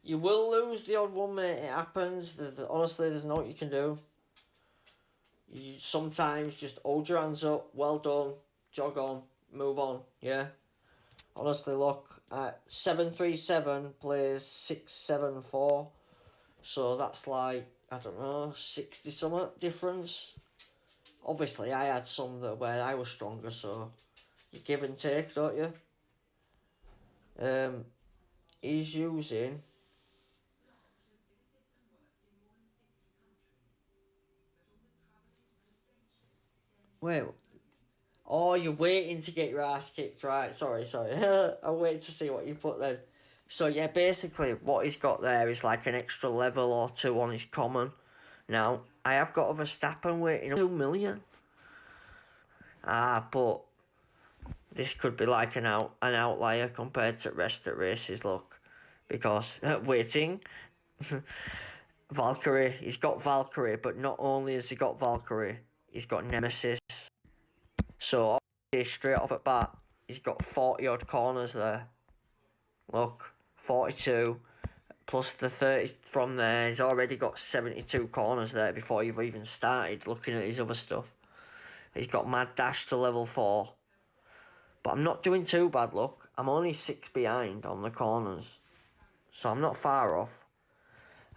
You will lose the odd one, mate. It happens. Honestly, there's nothing you can do. You sometimes just hold your hands up. Well done. Jog on. Move on. Yeah. Honestly, look. 737 plays 674. So that's like, I don't know, 60 something difference. Obviously, I had some that where I was stronger, so you give and take, don't you? He's using... Wait. Oh, you're waiting to get your ass kicked, right? Sorry. I'll wait to see what you put then. So yeah, basically what he's got there is like an extra level or two on his common. Now, I have got a Verstappen waiting 2 million. But this could be like an outlier compared to the rest of the races, look. Because, waiting, Valkyrie, he's got Valkyrie, but not only has he got Valkyrie, he's got Nemesis. So, straight off at bat, he's got 40 odd corners there. Look, 42, plus the 30 from there, he's already got 72 corners there before you've even started looking at his other stuff. He's got Mad Dash to level 4. But I'm not doing too bad, look. I'm only 6 behind on the corners. So I'm not far off.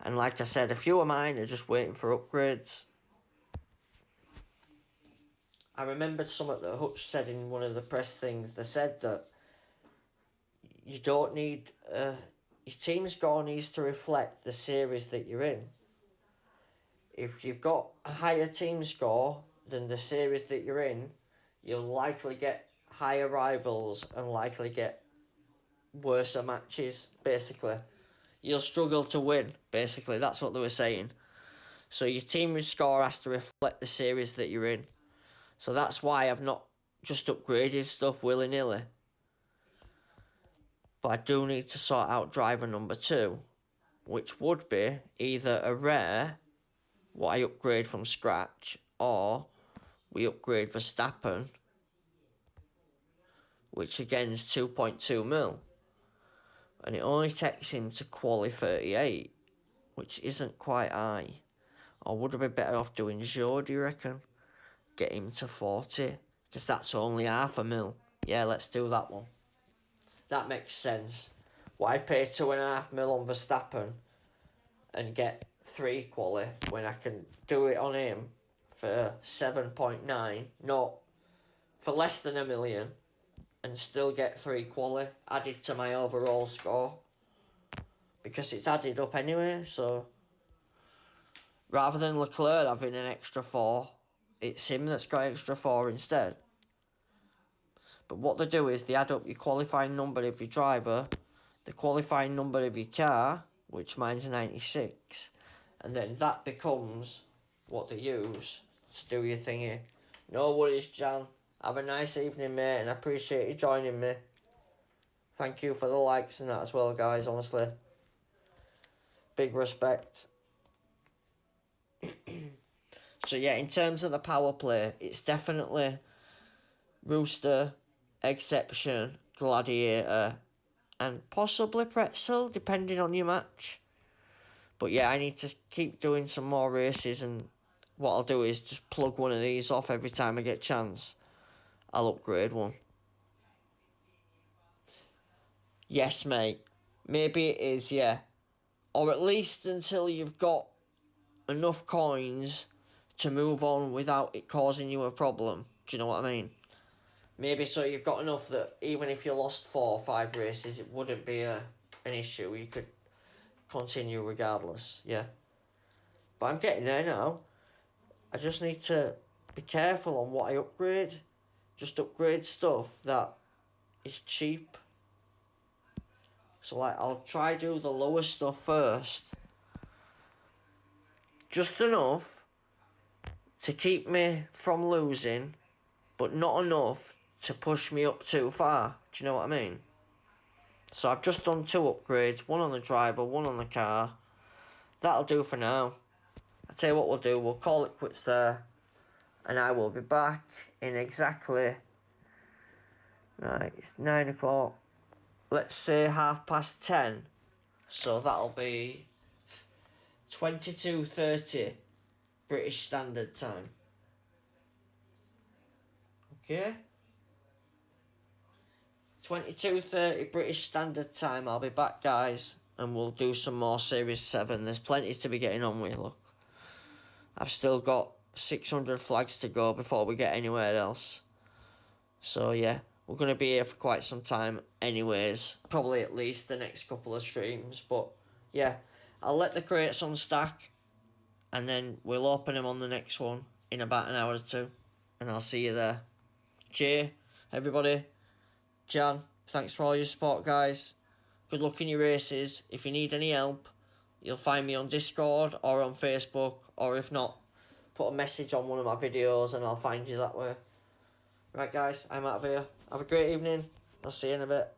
And like I said, a few of mine are just waiting for upgrades. I remembered something that Hutch said in one of the press things. They said that you don't need... your team score needs to reflect the series that you're in. If you've got a higher team score than the series that you're in, you'll likely get higher rivals and likely get worse matches, basically. You'll struggle to win, basically. That's what they were saying. So your team score has to reflect the series that you're in. So that's why I've not just upgraded stuff willy-nilly. But I do need to sort out driver number 2, which would be either a rare, what I upgrade from scratch, or we upgrade Verstappen, which again is 2.2 mil. And it only takes him to quali 38, which isn't quite high. Or would I be better off doing Joe, do you reckon? Get him to 40, because that's only half a mil. Yeah, let's do that one. That makes sense. Why pay 2.5 mil on Verstappen and get 3 quali when I can do it on him for 7.9, not for less than a million, and still get 3 quali added to my overall score, because it's added up anyway. So rather than Leclerc having an extra 4, it's him that's got extra 4 instead. But what they do is they add up your qualifying number of your driver, the qualifying number of your car, which mine's 96, and then that becomes what they use to do your thingy. No worries, Jan. Have a nice evening, mate, and I appreciate you joining me. Thank you for the likes and that as well, guys, honestly. Big respect. So yeah, in terms of the power play, it's definitely Rooster, Exception, Gladiator, and possibly Pretzel, depending on your match. But yeah, I need to keep doing some more races and what I'll do is just plug one of these off every time I get a chance. I'll upgrade one. Yes, mate. Maybe it is, yeah. Or at least until you've got enough coins to move on without it causing you a problem. Do you know what I mean? Maybe so you've got enough that even if you lost 4 or 5 races, it wouldn't be an issue. You could continue regardless, yeah. But I'm getting there now. I just need to be careful on what I upgrade. Just upgrade stuff that is cheap. So like, I'll try do the lower stuff first. Just enough to keep me from losing, but not enough to push me up too far. Do you know what I mean? So I've just done 2 upgrades, one on the driver, one on the car. That'll do for now. I'll tell you what we'll do, we'll call it quits there. And I will be back in exactly... Right, it's 9 o'clock. Let's say 10:30. So that'll be 22:30 British Standard Time. Okay? 22:30 British Standard Time. I'll be back, guys, and we'll do some more Series 7. There's plenty to be getting on with, look. I've still got 600 flags to go before we get anywhere else. So, yeah, we're going to be here for quite some time anyways. Probably at least the next couple of streams. But, yeah, I'll let the crates unstack, and then we'll open them on the next one in about an hour or 2. And I'll see you there. Cheer, everybody. Jan, thanks for all your support, guys. Good luck in your races. If you need any help, you'll find me on Discord or on Facebook, or if not, put a message on one of my videos and I'll find you that way. Right, guys, I'm out of here. Have a great evening. I'll see you in a bit.